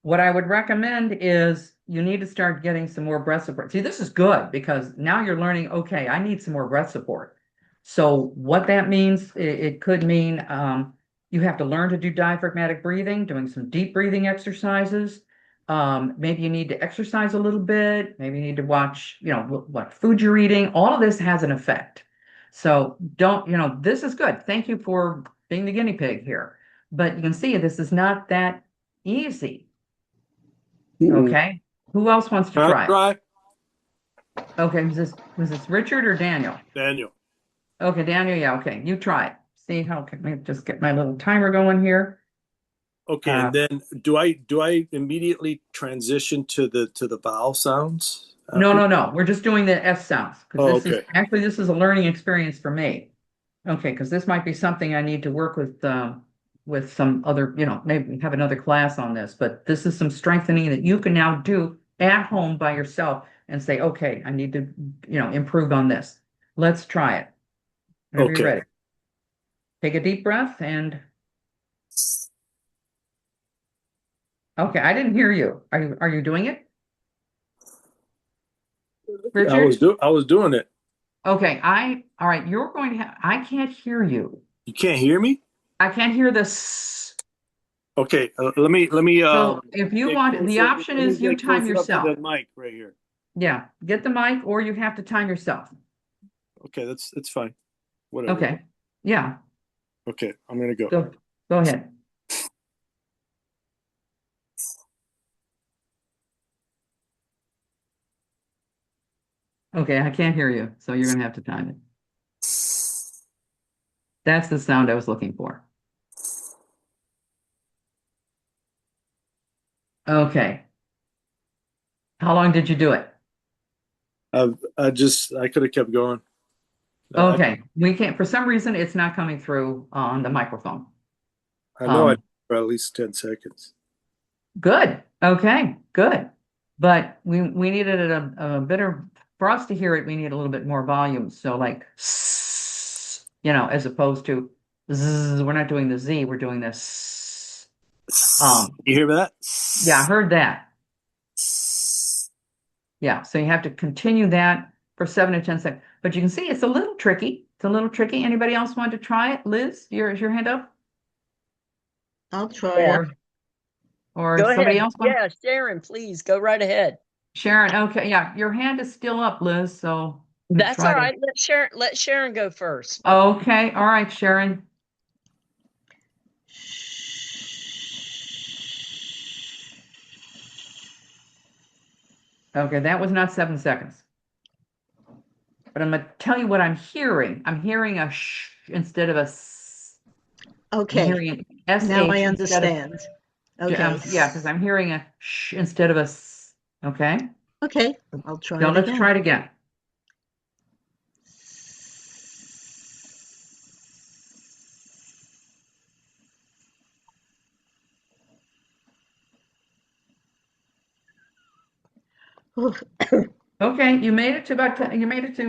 What I would recommend is you need to start getting some more breath support. See, this is good because now you're learning, okay, I need some more breath support. So what that means, it could mean you have to learn to do diaphragmatic breathing, doing some deep breathing exercises. Maybe you need to exercise a little bit. Maybe you need to watch, what food you're eating. All of this has an effect. So this is good. Thank you for being the guinea pig here. But you can see this is not that easy. Okay. Who else wants to try? Try. Okay. Was this Richard or Daniel? Daniel. Okay, Daniel. Yeah. Okay. You try it. See how can I just get my little timer going here? Okay, and then do I immediately transition to the vowel sounds? No. We're just doing the S sounds because Oh, this is okay. actually this is a learning experience for me. Okay, because this might be something I need to work with some other, maybe have another class on this, but this is some strengthening that you can now do at home by yourself and say, okay, I need to, improve on this. Let's try it. Whenever you're Okay. ready. Take a deep breath and okay, I didn't hear you. Are you doing it? Richard? I was doing it. Okay, all right, you're going to have, I can't hear you. You can't hear me? I can't hear the s. Okay, let me So if you want, the option is you time yourself. Up to the mic right here. Yeah, get the mic or you have to time yourself. Okay, that's fine. Whatever. Okay. Yeah. Okay, I'm gonna go. Go ahead. Okay, I can't hear you, so you're gonna have to time it. That's the sound I was looking for. Okay. How long did you do it? I could have kept going. Okay. We can't, for some reason, it's not coming through on the microphone. I know I did for at least 10 seconds. Good. Okay, good. But we needed it a better, for us to hear it, we need a little bit more volume. So like, as opposed to z, we're not doing the Z, we're doing this. You hear that? Yeah, I heard that. Yeah, so you have to continue that for 7 to 10 seconds. But you can see it's a little tricky. It's a little tricky. Anybody else want to try it? Liz, is your hand up? I'll try it. Or Go somebody ahead. else want? Yeah, Sharon, please go right ahead. Sharon, okay, yeah, your hand is still up, Liz, so That's try all to- right. Let Sharon go first. Okay, all right, Sharon. Okay, that was not 7 seconds. But I'm going to tell you what I'm hearing. I'm hearing a sh instead of a s. I'm Okay, hearing an sh now I instead of- understand. Okay. yeah, because I'm hearing a sh instead of a s. Okay? Okay, I'll try Now it let's again. try it again. Okay, you made it to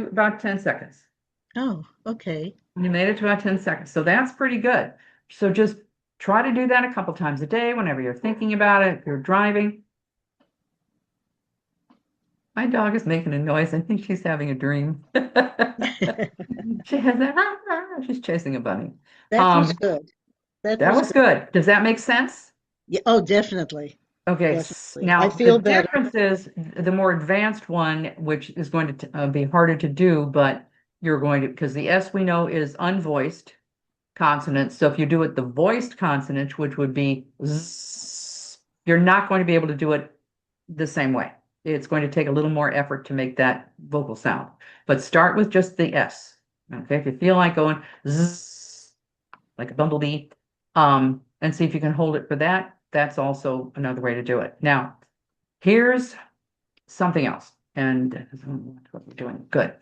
about 10 seconds. Oh, okay. You made it to about 10 seconds. So that's pretty good. So just try to do that a couple times a day whenever you're thinking about it, if you're driving. My dog is making a noise. I think she's having a dream. She has that. She's chasing a bunny. That was good. That was good. Does that make sense? Yeah, oh, definitely. Okay. Definitely. Now I feel the better. difference is the more advanced one, which is going to be harder to do, but you're going to, because the S we know is unvoiced consonants. So if you do it the voiced consonants, which would be z, you're not going to be able to do it the same way. It's going to take a little more effort to make that vocal sound. But start with just the S. Okay, if you feel like going zzz, like a bumblebee, and see if you can hold it for that. That's also another way to do it. Now, here's something else. And what we're doing. Good.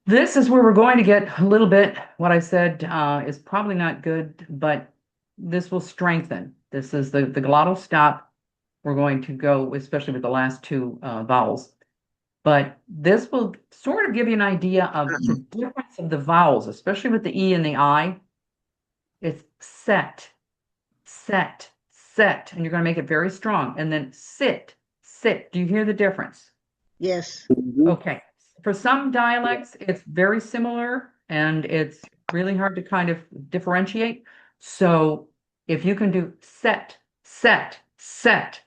This is where we're going to get a little bit, what I said is probably not good, but this will strengthen. This is the glottal stop. We're going to go, especially with the last two vowels. But this will sort of give you an idea of the difference of the vowels, especially with the E and the I. It's set, set, set, and you're going to make it very strong. And then sit, sit. Do you hear the difference? Yes. Okay. For some dialects, it's very similar and it's really hard to kind of differentiate. So if you can do set, set, set,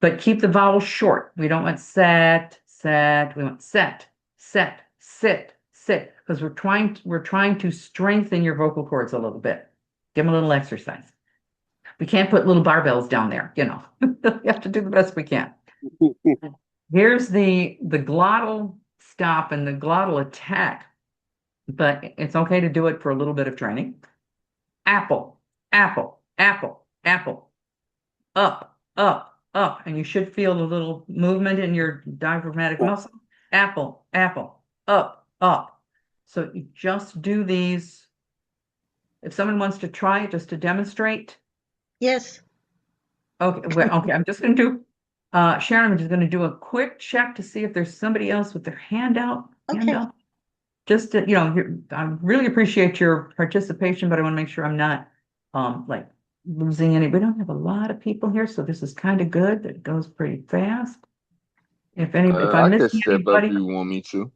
but keep the vowels short. We don't want set, set. We want set, set, sit, sit, because we're trying to strengthen your vocal cords a little bit. Give them a little exercise. We can't put little barbells down there, you know. We have to do the best we can. Here's the glottal stop and the glottal attack, but it's okay to do it for a little bit of training. Apple, apple, apple, apple, up, up, up, and you should feel a little movement in your diaphragmatic muscle. Apple, apple, up, up. So you just do these. If someone wants to try it just to demonstrate. Yes. Okay, well, okay, I'm just going to do, Sharon, I'm just going to do a quick check to see if there's somebody else with their hand out. Hand Okay. up. Just to, I really appreciate your participation, but I want to make sure I'm not, like losing any. We don't have a lot of people here, so this is kind of good. It goes pretty fast. If I'm I could missing step up if anybody, you want me to.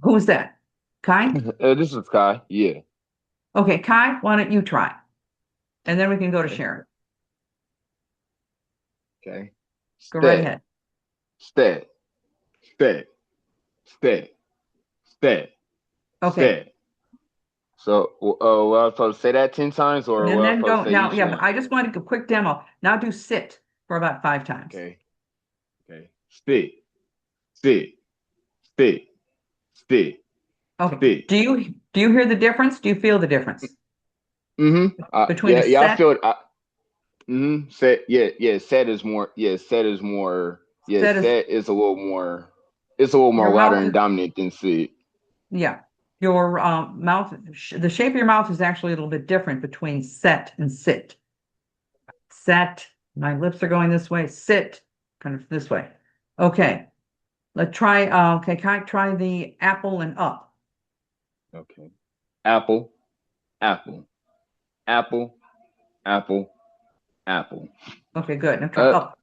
who's that? Kai? This is Kai. Yeah. Okay, Kai, why don't you try? And then we can go to Okay. Sharon. Okay. Go right ahead. Step. Step. Step. Step. Okay. Step. So, what I was supposed to say that 10 times, or And what I was then supposed go to say now. each Yeah, one? I just wanted a quick demo. Now do sit for about 5 times. Okay. Okay. Sit. Sit. Sit. Sit. Okay. Sit. Do you hear the difference? Do you feel the difference between a Yeah, I set? feel it. Set. Yeah. Set is more. Yeah, set is more. Yeah, Set is set is a little more. It's a little more your louder mouth and is, dominant than sit. yeah. Your mouth, the shape of your mouth is actually a little bit different between set and sit. Set, my lips are going this way. Sit, kind of this way. Okay. Let's try. Okay, can I try the apple and up? Okay. Apple. Apple. Apple. Apple. Apple. Okay, good. Now try Up.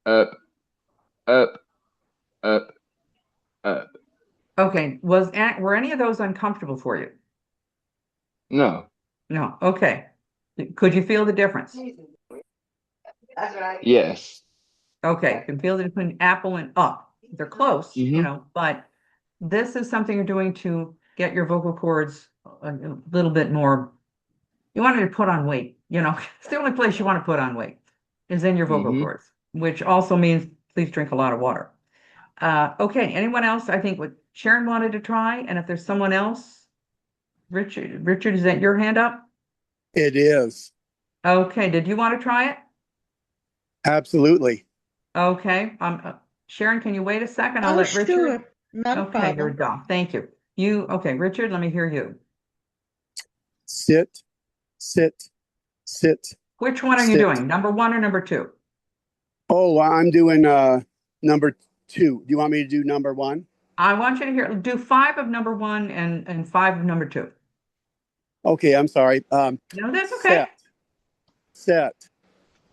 up. Up. Up. Up. Up. Okay. Were any of those uncomfortable for you? No. No. Okay. Could you feel the difference? Yes. Okay, you can feel the difference between apple and up. They're close, but this is something you're doing to get your vocal cords a little bit more. You wanted to put on weight, It's the only place you want to put on weight is in your vocal cords, which also means please drink a lot of water. Okay, anyone else? I think what Sharon wanted to try, and if there's someone else, Richard, is that your hand up? It is. Okay, did you want to try it? Absolutely. Okay, Sharon, can you wait a second? I'll Oh, let Richard. sure. Not a Okay, you're problem. done. Thank you. Okay, Richard, let me hear you. Sit, sit, sit. Which one are you Sit. doing? Number 1 or number 2? Oh, I'm doing number 2. Do you want me to do number 1? I want you to do 5 of number 1 and 5 of number 2. Okay, I'm sorry. No, that's okay. Set,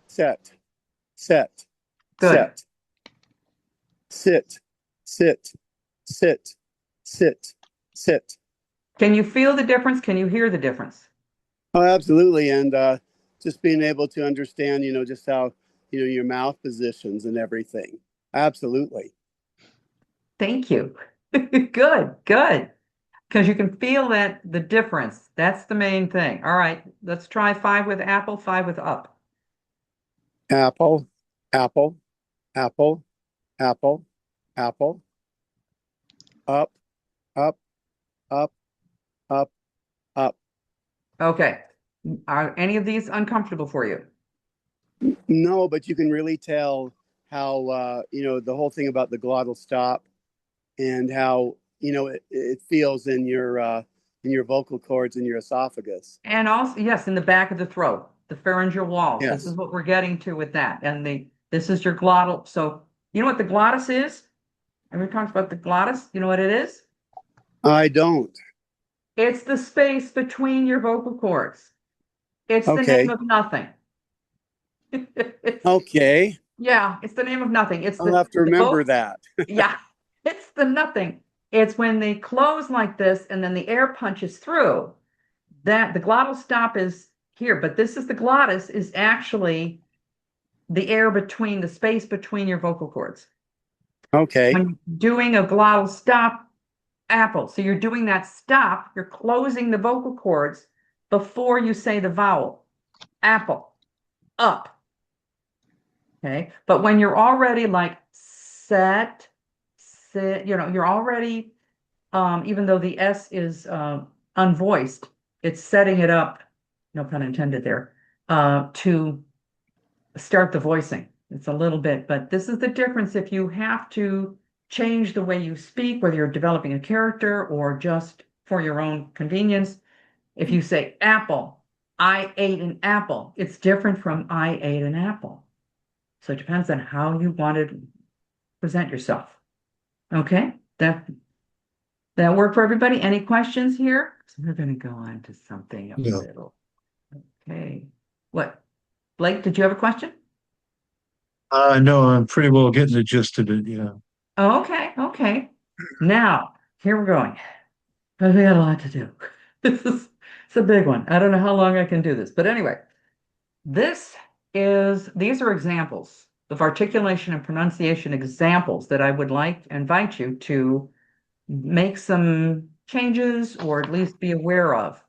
set, set, Good. set. Sit, sit, sit, sit, sit. Can you feel the difference? Can you hear the difference? Oh, absolutely. And just being able to understand, just how, your mouth positions and everything. Absolutely. Thank you. Good, good. Because you can feel the difference. That's the main thing. All right, let's try 5 with apple, 5 with up. Apple, apple, apple, apple, apple. Up, up, up, up, up. Okay. Are any of these uncomfortable for you? No, but you can really tell how, the whole thing about the glottal stop and how, it feels in your vocal cords and your esophagus. And also, yes, in the back of the throat, the pharyngeal wall. Yes. This is what we're getting to with that. And this is your glottal. So you know what the glottis is? Have we talked about the glottis? You know what it is? I don't. It's the space between your vocal cords. It's the Okay. name of nothing. Okay. Yeah, it's the name of nothing. I'll have to remember that. Yeah, it's the nothing. It's when they close like this and then the air punches through that the glottal stop is here, but this is the glottis is actually the air between the space between your vocal cords. Okay. When you're doing a glottal stop, apple. So you're doing that stop, you're closing the vocal cords before you say the vowel. apple, up. Okay. But when you're already like set, sit, you're already, even though the S is unvoiced, it's setting it up, no pun intended there, to start the voicing. It's a little bit, but this is the difference if you have to change the way you speak, whether you're developing a character or just for your own convenience. If you say apple, I ate an apple, it's different from I ate an apple. So it depends on how you want to present yourself. Okay, that work for everybody? Any questions here? So we're going to go on to something a No. little. Okay. What? Blake, did you have a question? No, I'm pretty well getting the gist of it. Yeah. Oh, okay, okay. Now, here we're going. But we got a lot to do. It's a big one. I don't know how long I can do this, but anyway, these are examples of articulation and pronunciation examples that I would like to invite you to make some changes or at least be aware of.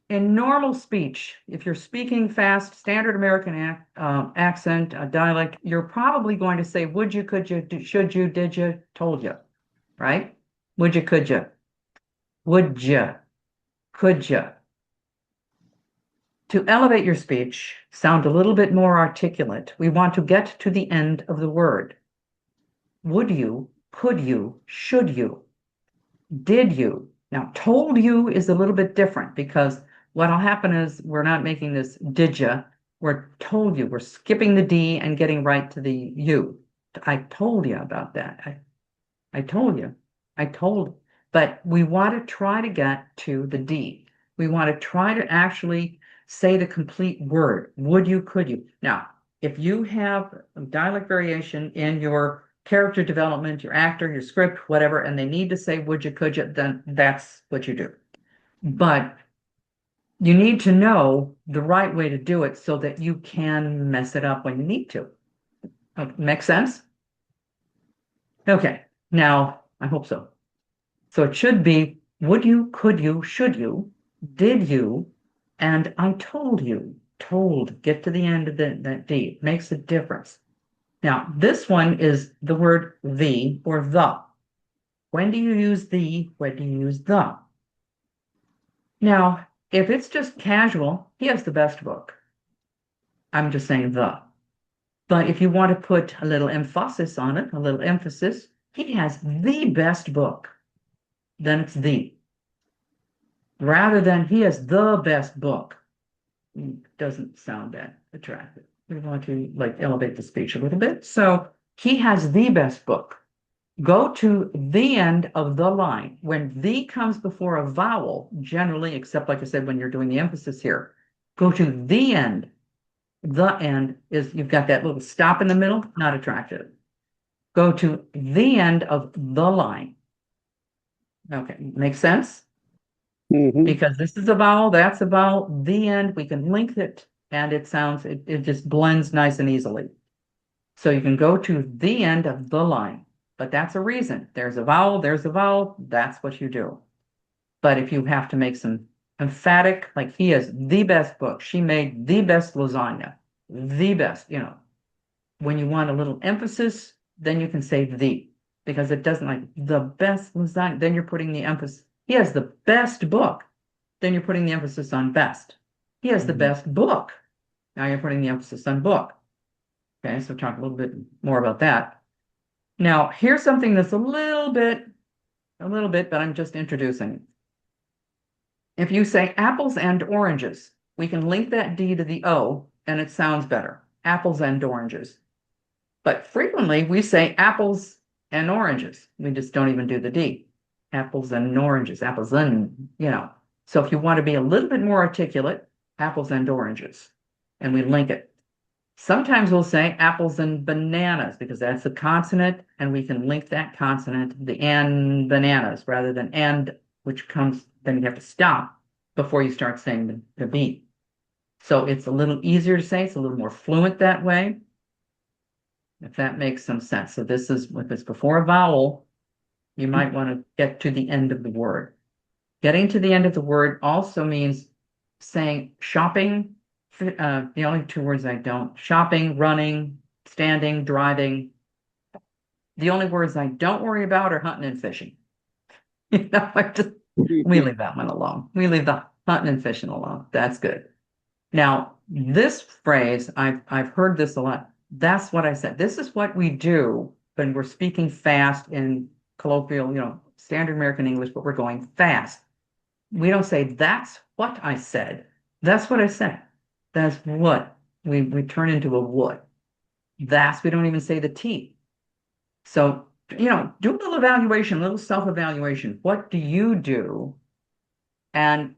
In normal speech, if you're speaking fast, standard American accent, dialect, you're probably going to say, would you, could you, should you, did you, told you, right? Would you, could you, would you, could you. To elevate your speech, sound a little bit more articulate, we want to get to the end of the word. Would you, could you, should you, did you. Now, told you is a little bit different because what'll happen is we're not making this did ya, we're told you, we're skipping the D and getting right to the U. I told you about that. I told you. I told, but we want to try to get to the D. We want to try to actually say the complete word. Would you, could you? Now, if you have dialect variation in your character development, your actor, your script, whatever, and they need to say would you, could you, then that's what you do. But you need to know the right way to do it so that you can mess it up when you need to. Make sense? Okay, now I hope so. So it should be would you, could you, should you, did you, and I told you. Told, get to the end of that D. It makes a difference. Now, this one is the word the or the. When do you use the? When do you use the? Now, if it's just casual, he has the best book. I'm just saying the. But if you want to put a little emphasis on it, a little emphasis, he has the best book. Then it's the. Rather than he has the best book. Doesn't sound that attractive. We want to like elevate the speech a little bit. So he has the best book. Go to the end of the line. When the comes before a vowel, generally, except like I said, when you're doing the emphasis here, go to the end. The end is, you've got that little stop in the middle, not attractive. Go to the end of the line. Okay, makes sense? Mhm. Because this is a vowel, that's a vowel, the end, we can link it, and it sounds, it just blends nice and easily. So you can go to the end of the line, but that's a reason. There's a vowel, that's what you do. But if you have to make some emphatic, like he has the best book, she made the best lasagna, the best, when you want a little emphasis, then you can say the, because it doesn't like the best lasagna, then you're putting the emphasis. He has the best book. Then you're putting the emphasis on best. He has the best book. Now you're putting the emphasis on book. Okay, so talk a little bit more about that. Now, here's something that's a little bit, but I'm just introducing. If you say apples and oranges, we can link that D to the O, and it sounds better. Apples and oranges. But frequently we say apples and oranges. We just don't even do the D. Apples and oranges, apples and, So if you want to be a little bit more articulate, apples and oranges, and we link it. Sometimes we'll say apples and bananas because that's a consonant, and we can link that consonant, the and bananas, rather than and, which comes, then you have to stop before you start saying the B. So it's a little easier to say, it's a little more fluent that way, if that makes some sense. So this is, if it's before a vowel, you might want to get to the end of the word. Getting to the end of the word also means saying shopping the only two words I don't, shopping, running, standing, driving. The only words I don't worry about are hunting and fishing. You know, we leave that one alone. We leave the hunting and fishing alone. That's good. Now, this phrase, I've heard this a lot. That's what I said. This is what we do when we're speaking fast in colloquial, standard American English, but we're going fast. We don't say, that's what I said. That's what I said. That's what. We turn into a what. That's, we don't even say the T. So, do a little evaluation, a little self-evaluation. What do you do? And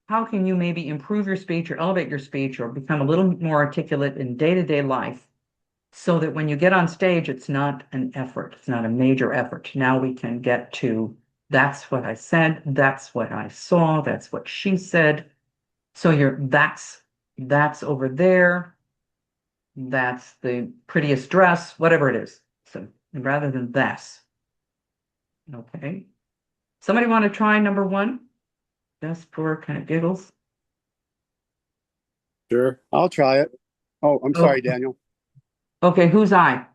how can you maybe improve your speech or elevate your speech or become a little more articulate in day-to-day life so that when you get on stage, it's not an effort. It's not a major effort. Now we can get to, that's what I said. That's what I saw. That's what she said. So that's over there. That's the prettiest dress, whatever it is. So rather than this. Okay. Somebody want to try number one? Just for kind of giggles. Sure. I'll try it. Oh, I'm sorry, Daniel. Okay, who's I?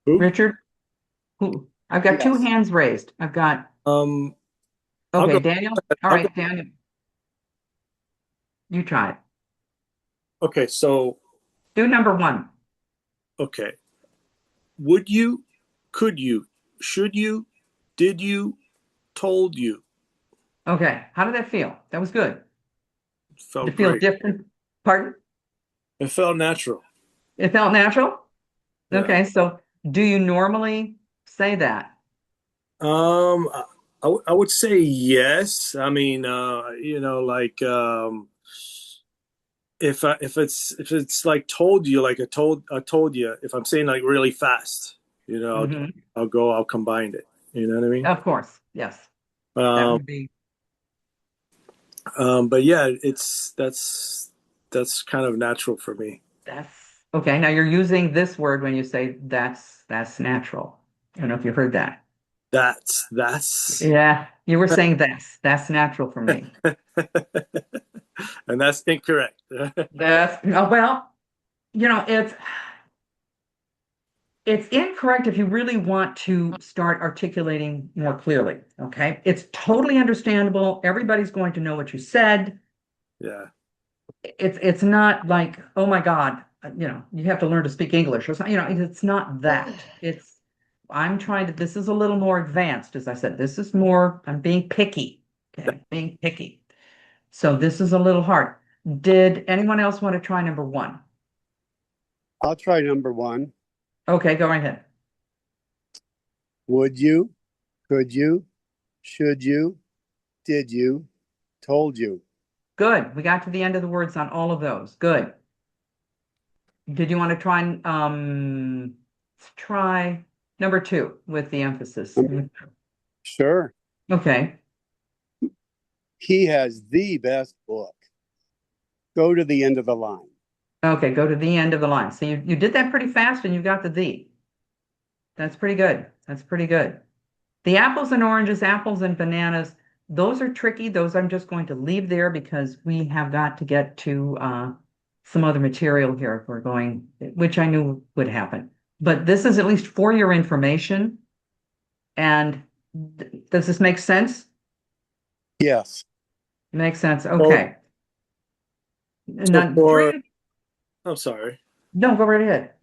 Who? Richard? Who? I've got two Yes. hands raised. I've got, I'll okay, go. Daniel. All I'll right, go. Daniel. You try it. Okay, so Do number one. okay. Would you, could you, should you, did you, told you? Okay, how did that feel? That was good. Felt Did it feel great. different? Pardon? It felt natural. It felt natural? Yeah. Okay, so do you normally say that? I would say yes. I mean, like if it's like told you, like I told you, if I'm saying like really fast, Mhm. I'll combine it. You know what I mean? Of course, yes. That Um, would be, but yeah, that's kind of natural for me. that's, okay, now you're using this word when you say that's natural. I don't know if you heard that. That's Yeah, you were saying that's natural for me. and that's incorrect. That's, well, it's incorrect if you really want to start articulating more clearly, okay? It's totally understandable. Everybody's going to know what you said. Yeah. It's not like, oh my God, you have to learn to speak English or something, it's not that. This is a little more advanced, as I said. This is more, I'm being picky. Okay, I'm being picky. So this is a little hard. Did anyone else want to try number one? I'll try number one. Okay, go right ahead. Would you, could you, should you, did you, told you? Good. We got to the end of the words on all of those. Good. Did you want to try let's try number two with the emphasis? Sure. Okay. He has the best book. Go to the end of the line. Okay, go to the end of the line. So you did that pretty fast and you got the. That's pretty good. That's pretty good. The apples and oranges, apples and bananas, those are tricky. Those I'm just going to leave there because we have got to get to some other material here. We're going, which I knew would happen. But this is at least for your information. And does this make sense? Yes. Makes sense. Okay. So I'm sorry. No, go right ahead.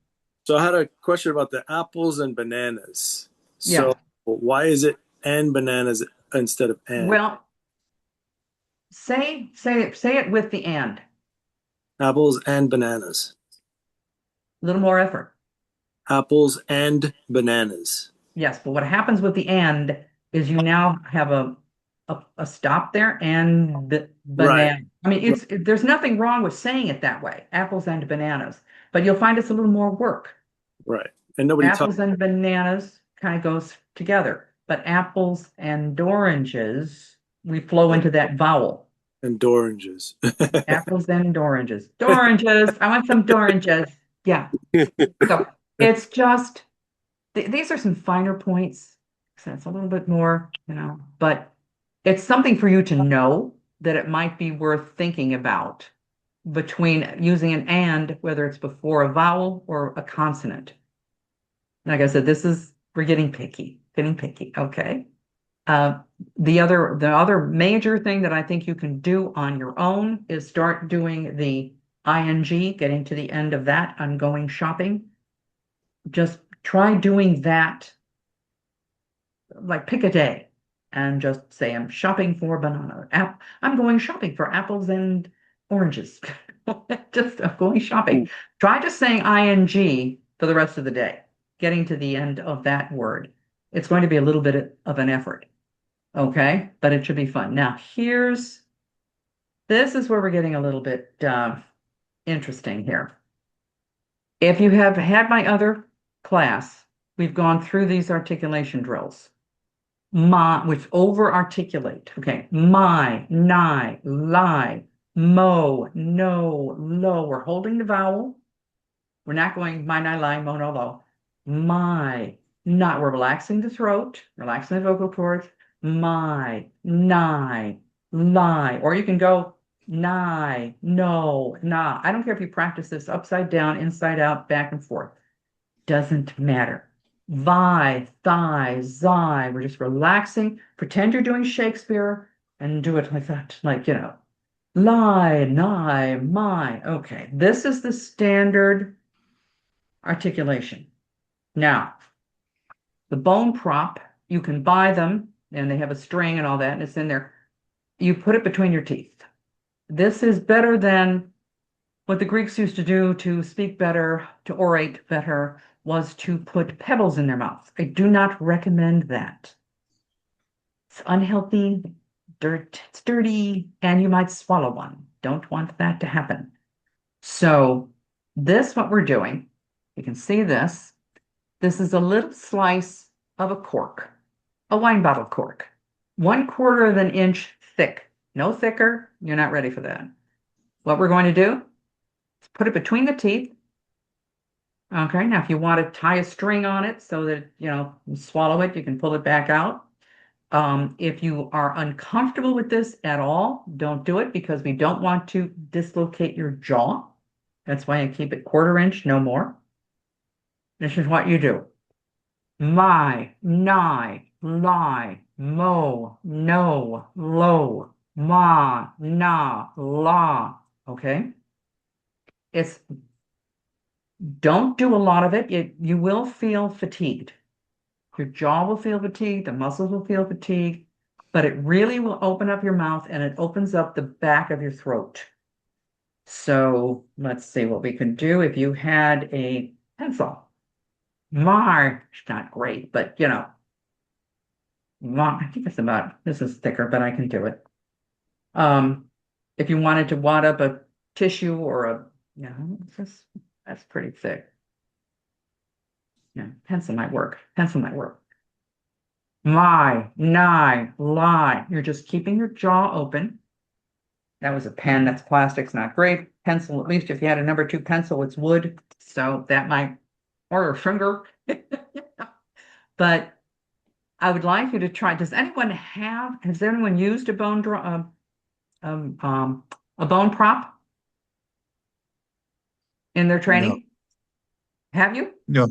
So I had a question about the apples and bananas. Yeah. So why is it and bananas instead of and? Well, say it with the and. Apples and bananas. A little more effort. Apples and bananas. Yes, but what happens with the and is you now have a stop there and banana. Right. I mean, there's nothing wrong with saying it that way, apples and bananas, but you'll find it's a little more work. Right. And nobody Apples and bananas kind of goes together, but apples and oranges, we flow into that vowel. and oranges. Apples and oranges. Oranges. I want some oranges. Yeah. So it's just, these are some finer points. So it's a little bit more, but it's something for you to know that it might be worth thinking about between using an and, whether it's before a vowel or a consonant. Like I said, we're getting picky, okay. The other major thing that I think you can do on your own is start doing the ing, getting to the end of that. I'm going shopping. Just try doing that. Like pick a day and just say, I'm shopping for banana. I'm going shopping for apples and oranges. Just I'm going shopping. Try just saying ing for the rest of the day, getting to the end of that word. It's going to be a little bit of an effort. Okay, but it should be fun. Now, this is where we're getting a little bit interesting here. If you have had my other class, we've gone through these articulation drills. Which over-articulate. Okay, my, nigh, lie, mo, no, lo. We're holding the vowel. We're not going my, nigh, lie, mo, no, lo. My, not. We're relaxing the throat, relaxing the vocal cords. My, nigh, lie. Or you can go nigh, no, nah. I don't care if you practice this upside down, inside out, back and forth. Doesn't matter. Vi, thigh, zi. We're just relaxing. Pretend you're doing Shakespeare and do it like that. Like, lie, nigh, my. Okay, this is the standard articulation. Now, the bone prop, you can buy them, and they have a string and all that, and it's in there. You put it between your teeth. This is better than what the Greeks used to do to speak better, to orate better, was to put pebbles in their mouth. I do not recommend that. It's unhealthy, it's dirty, and you might swallow one. Don't want that to happen. So what we're doing, you can see this. This is a little slice of a cork, a wine bottle cork, 1/4 of an inch thick. No thicker, you're not ready for that. What we're going to do is put it between the teeth. Okay, now if you want to tie a string on it so that, you swallow it, you can pull it back out. If you are uncomfortable with this at all, don't do it because we don't want to dislocate your jaw. That's why I keep it 1/4 inch, no more. This is what you do. My, nigh, lie, mo, no, lo, ma, na, la. Okay? Don't do a lot of it. You will feel fatigued. Your jaw will feel fatigued, the muscles will feel fatigued, but it really will open up your mouth and it opens up the back of your throat. So let's see what we can do. If you had a pencil, it's not great, but I think this is thicker, but I can do it. If you wanted to wad up a tissue or that's pretty thick. Yeah, pencil might work. My, nigh, lie. You're just keeping your jaw open. That was a pen. That's plastic. It's not great. Pencil, at least if you had a number 2 pencil, it's wood. So that might, or a finger. But I would like you to try. Has anyone used a bone prop in their training? No. Have you? No.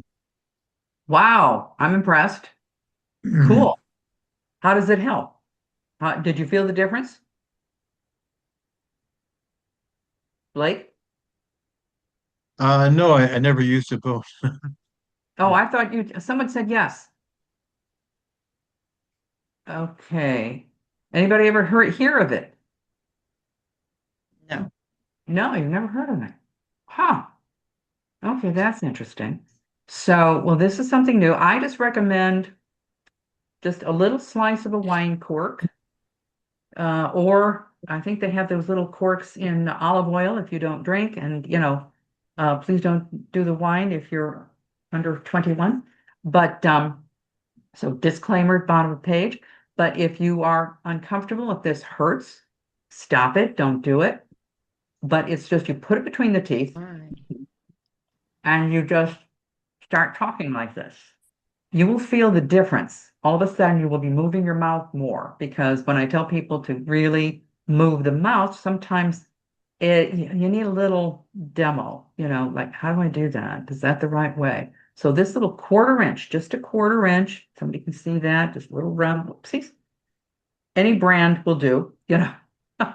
Wow, I'm impressed. Cool. How does it help? Did you feel the difference? Blake? No, I never used a bone. Oh, I thought someone said yes. Okay. Anybody ever hear of it? No. No, you've never heard of it. Huh. Okay, that's interesting. So, well, this is something new. I just recommend just a little slice of a wine cork, or I think they have those little corks in olive oil if you don't drink, and please don't do the wine if you're under 21. But so disclaimer, bottom of the page. But if you are uncomfortable, if this hurts, stop it. Don't do it. But it's just you put it between the teeth, and you just start talking like this. You will feel the difference. All of a sudden, you will be moving your mouth more because when I tell people to really move the mouth, sometimes you need a little demo, like how do I do that? Is that the right way? So this little 1/4 inch, just a 1/4 inch, somebody can see that, just a little round, whoopsies. Any brand will do, I'm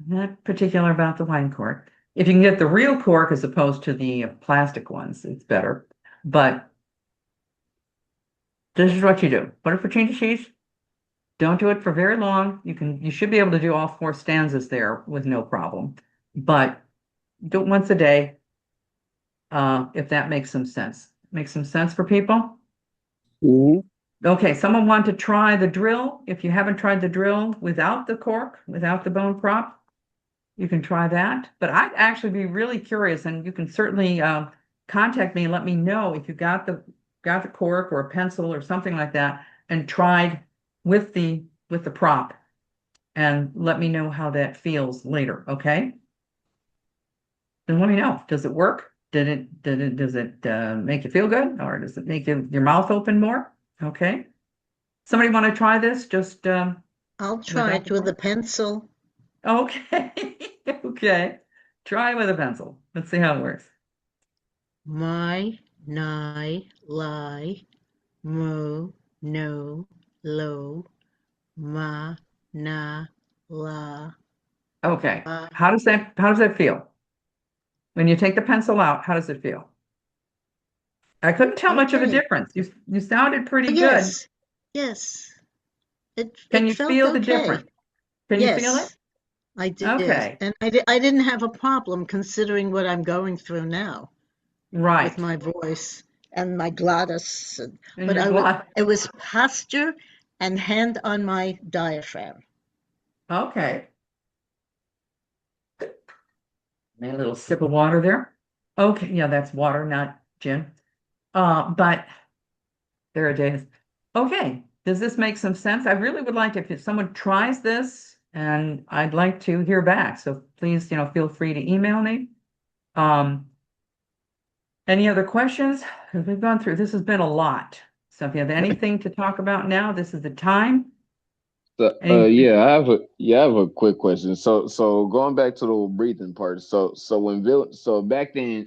not particular about the wine cork. If you can get the real cork as opposed to the plastic ones, it's better. But this is what you do. Put it for change of cheese. Don't do it for very long. You should be able to do all 4 stanzas there with no problem. But do it once a day, if that makes some sense. Makes some sense for people? Mhm. Okay, someone want to try the drill? If you haven't tried the drill without the cork, without the bone prop, you can try that. But I'd actually be really curious, and you can certainly contact me and let me know if you got the cork or a pencil or something like that and tried with the prop, and let me know how that feels later, okay? Then let me know. Does it work? Does it make you feel good, or does it make your mouth open more? Okay. Somebody want to try this? Just I'll try without it the with a cork? pencil. Okay. Okay. Try with a pencil. Let's see how it works. My, nigh, lie, mo, no, lo, ma, na, la, Okay. I. How does that feel? When you take the pencil out, how does it feel? I couldn't tell much of a Okay. difference. You sounded pretty good. Yes. Yes. It Can it you felt feel the okay. difference? Can you feel it? Yes, I did. Okay. And I didn't have a problem considering what I'm going through now with Right. my voice and my glottis. And But you're glad. it was posture and hand on my diaphragm. Okay. Made a little sip of water there. Okay, yeah, that's water, not gin. But there it is. Okay, does this make some sense? I really would like if someone tries this, and I'd like to hear back. So please, feel free to email me. Um, any other questions? 'Cause we've gone through, this has been a lot. So if you have anything to talk about now, this is the time. So, Anything? I have a quick question. So going back to the breathing part. So back then,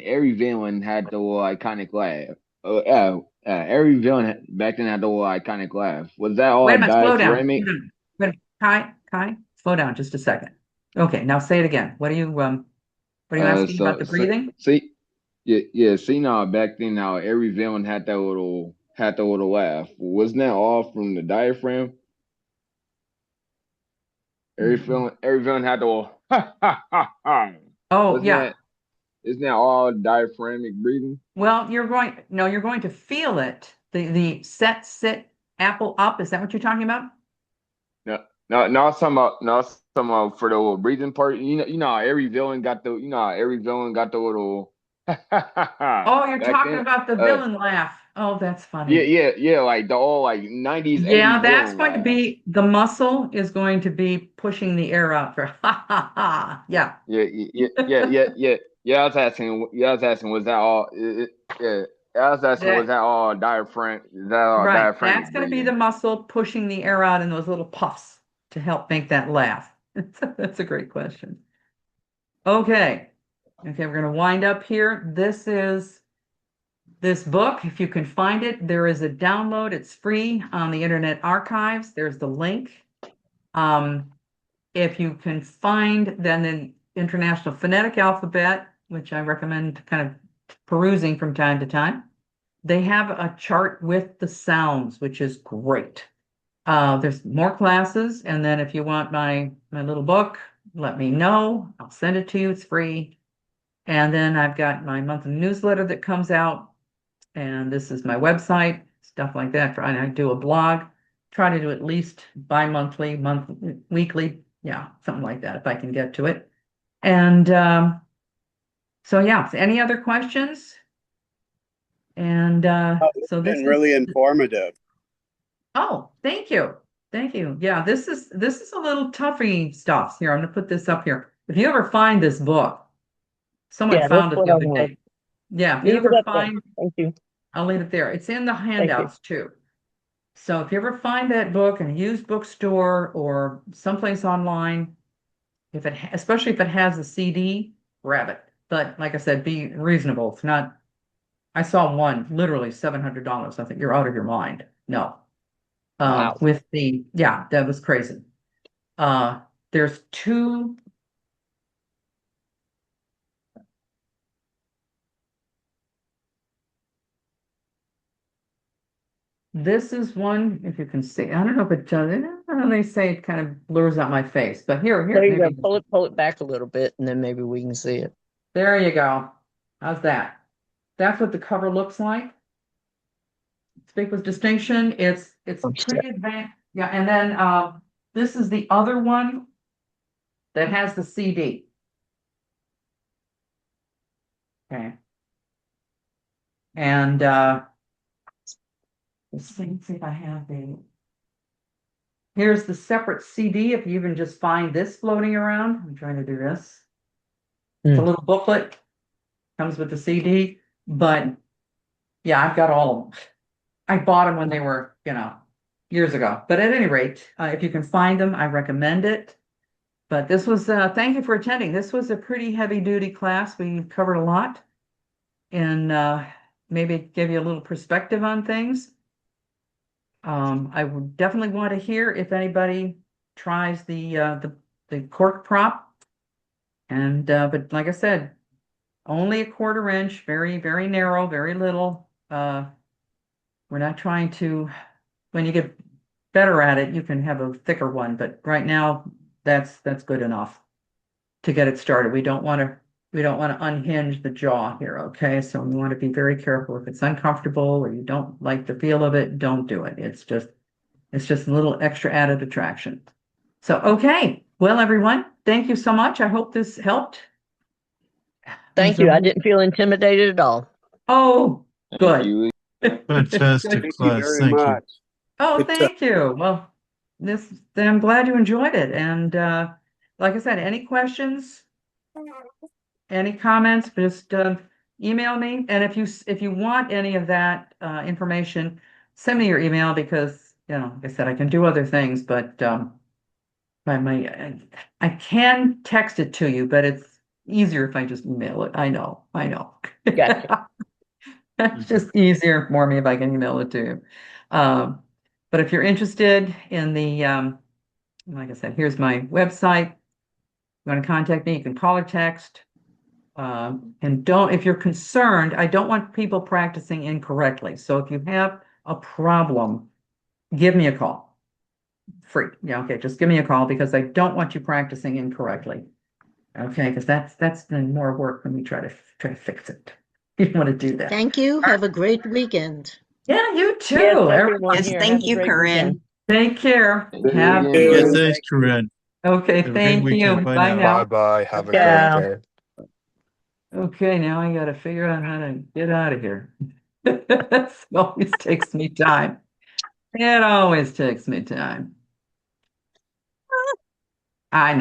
every villain had the little iconic laugh. Every villain back then had the little iconic laugh. Was that Wait all a minute, slow down. diaphragmic? Hold on. Wait a minute. Kai, slow down just a second. Okay, now say it again. What are you asking about the So breathing? see, yeah. See now, back then, now every villain had that little laugh. Wasn't that all from the diaphragm? Mhm. Every villain had the little ha ha ha ha. Oh, Wasn't yeah. that Isn't that all diaphragmic breathing? Well, you're going to feel it. The set, sit, apple up. Is that what you're talking about? No, no. No, I'm talking about for the little breathing part. How every villain got the little Oh, you're back talking then. about the Uh, villain laugh. Oh, that's yeah, funny. yeah, yeah. Like the all like '90s, Yeah, '80s that's villain going to laugh. be the muscle is going to be pushing the air out for ha ha ha. Yeah. Yeah, yeah. I was asking. Yeah, I was asking. Was that all? Yeah, I was asking. Was That that all diaphragm? Is that all right. That's diaphragmic going to be the breathing? muscle pushing the air out in those little puffs to help make that laugh. That's a great question. Okay. Okay, we're going to wind up here. This is this book. If you can find it, there is a download. It's free on the Internet Archives. There's the link. Um, if you can find then the International Phonetic Alphabet, which I recommend kind of perusing from time to time, they have a chart with the sounds, which is great. There's more classes, and then if you want my little book, let me know. I'll send it to you. It's free. And then I've got my monthly newsletter that comes out, and this is my website, stuff like that. And I do a blog, try to do at least bi-monthly, weekly, yeah, something like that if I can get to it. And so yeah, so any other questions? And Oh, it's so this been is really informative. oh, thank you. Thank you. Yeah, this is a little toughy stuff here. I'm gonna put this up here. If you ever find this book, someone Yeah, that's found it what the I other want. day. Yeah, if you Leave it ever up there. find, Thank you. I'll leave it there. It's in the Thank you. handouts too. So if you ever find that book in a used bookstore or someplace online, especially if it has a CD, grab it. But like I said, be reasonable. It's not, I saw one literally $700. I think you're out of your mind. No. Wow. Yeah, that was crazy. There's two. This is one, if you can see. I don't know if it does. They say it kind of blurs out my face, but here, There you go. maybe. Pull it back a little bit, and then maybe we can see it. There you go. How's that? That's what the cover looks like. Speak with distinction. It's pretty advanced. Yeah, and then this is the other one that has the CD. Okay. And let's see if I have here's the separate CD. If you even just find this floating around, I'm trying to do this. It's a little booklet, comes with the CD, but yeah, I've got all of them. I bought them when they were, years ago. But at any rate, if you can find them, I recommend it. But this was, thank you for attending. This was a pretty heavy duty class. We covered a lot and maybe give you a little perspective on things. I would definitely want to hear if anybody tries the cork prop. And but like I said, only a 1/4 inch, very, very narrow, very little. We're not trying to, when you get better at it, you can have a thicker one, but right now that's good enough to get it started. We don't want to unhinge the jaw here, okay? So we want to be very careful. If it's uncomfortable or you don't like the feel of it, don't do it. It's just a little extra added attraction. So, okay. Well, everyone, thank you so much. I hope this helped. Thank you. I didn't feel intimidated at all. Oh, good. You Fantastic Thank you class. very Thank you. much. Oh, It's, thank you. Well, I'm glad you enjoyed it. And like I said, any questions, any comments, just email me. And if you want any of that information, send me your email because, like I said, I can do other things, but I can text it to you, but it's easier if I just email it. I know. Gotcha. It's just easier for me if I can email it to you. But if you're interested in like I said, here's my website. You want to contact me, you can call or text. And if you're concerned, I don't want people practicing incorrectly. So if you have a problem, give me a call. Free. Yeah, okay, just give me a call because I don't want you practicing incorrectly. Okay, because that's been more work when we try to fix it. You don't want to do that. Thank you. Have a great weekend. Yeah, you too. Yes, Everyone, everyone Yes, here. thank Have a you, great Corinne. weekend. take care. Thank you Have again. Yeah, Yeah. thanks, Corinne. Okay, Have a great thank you. weekend. Bye Bye now. now. Bye-bye. Have a Yeah. great day. Okay, now I got to figure out how to get out of here. It always takes me time. It always takes me time. I know.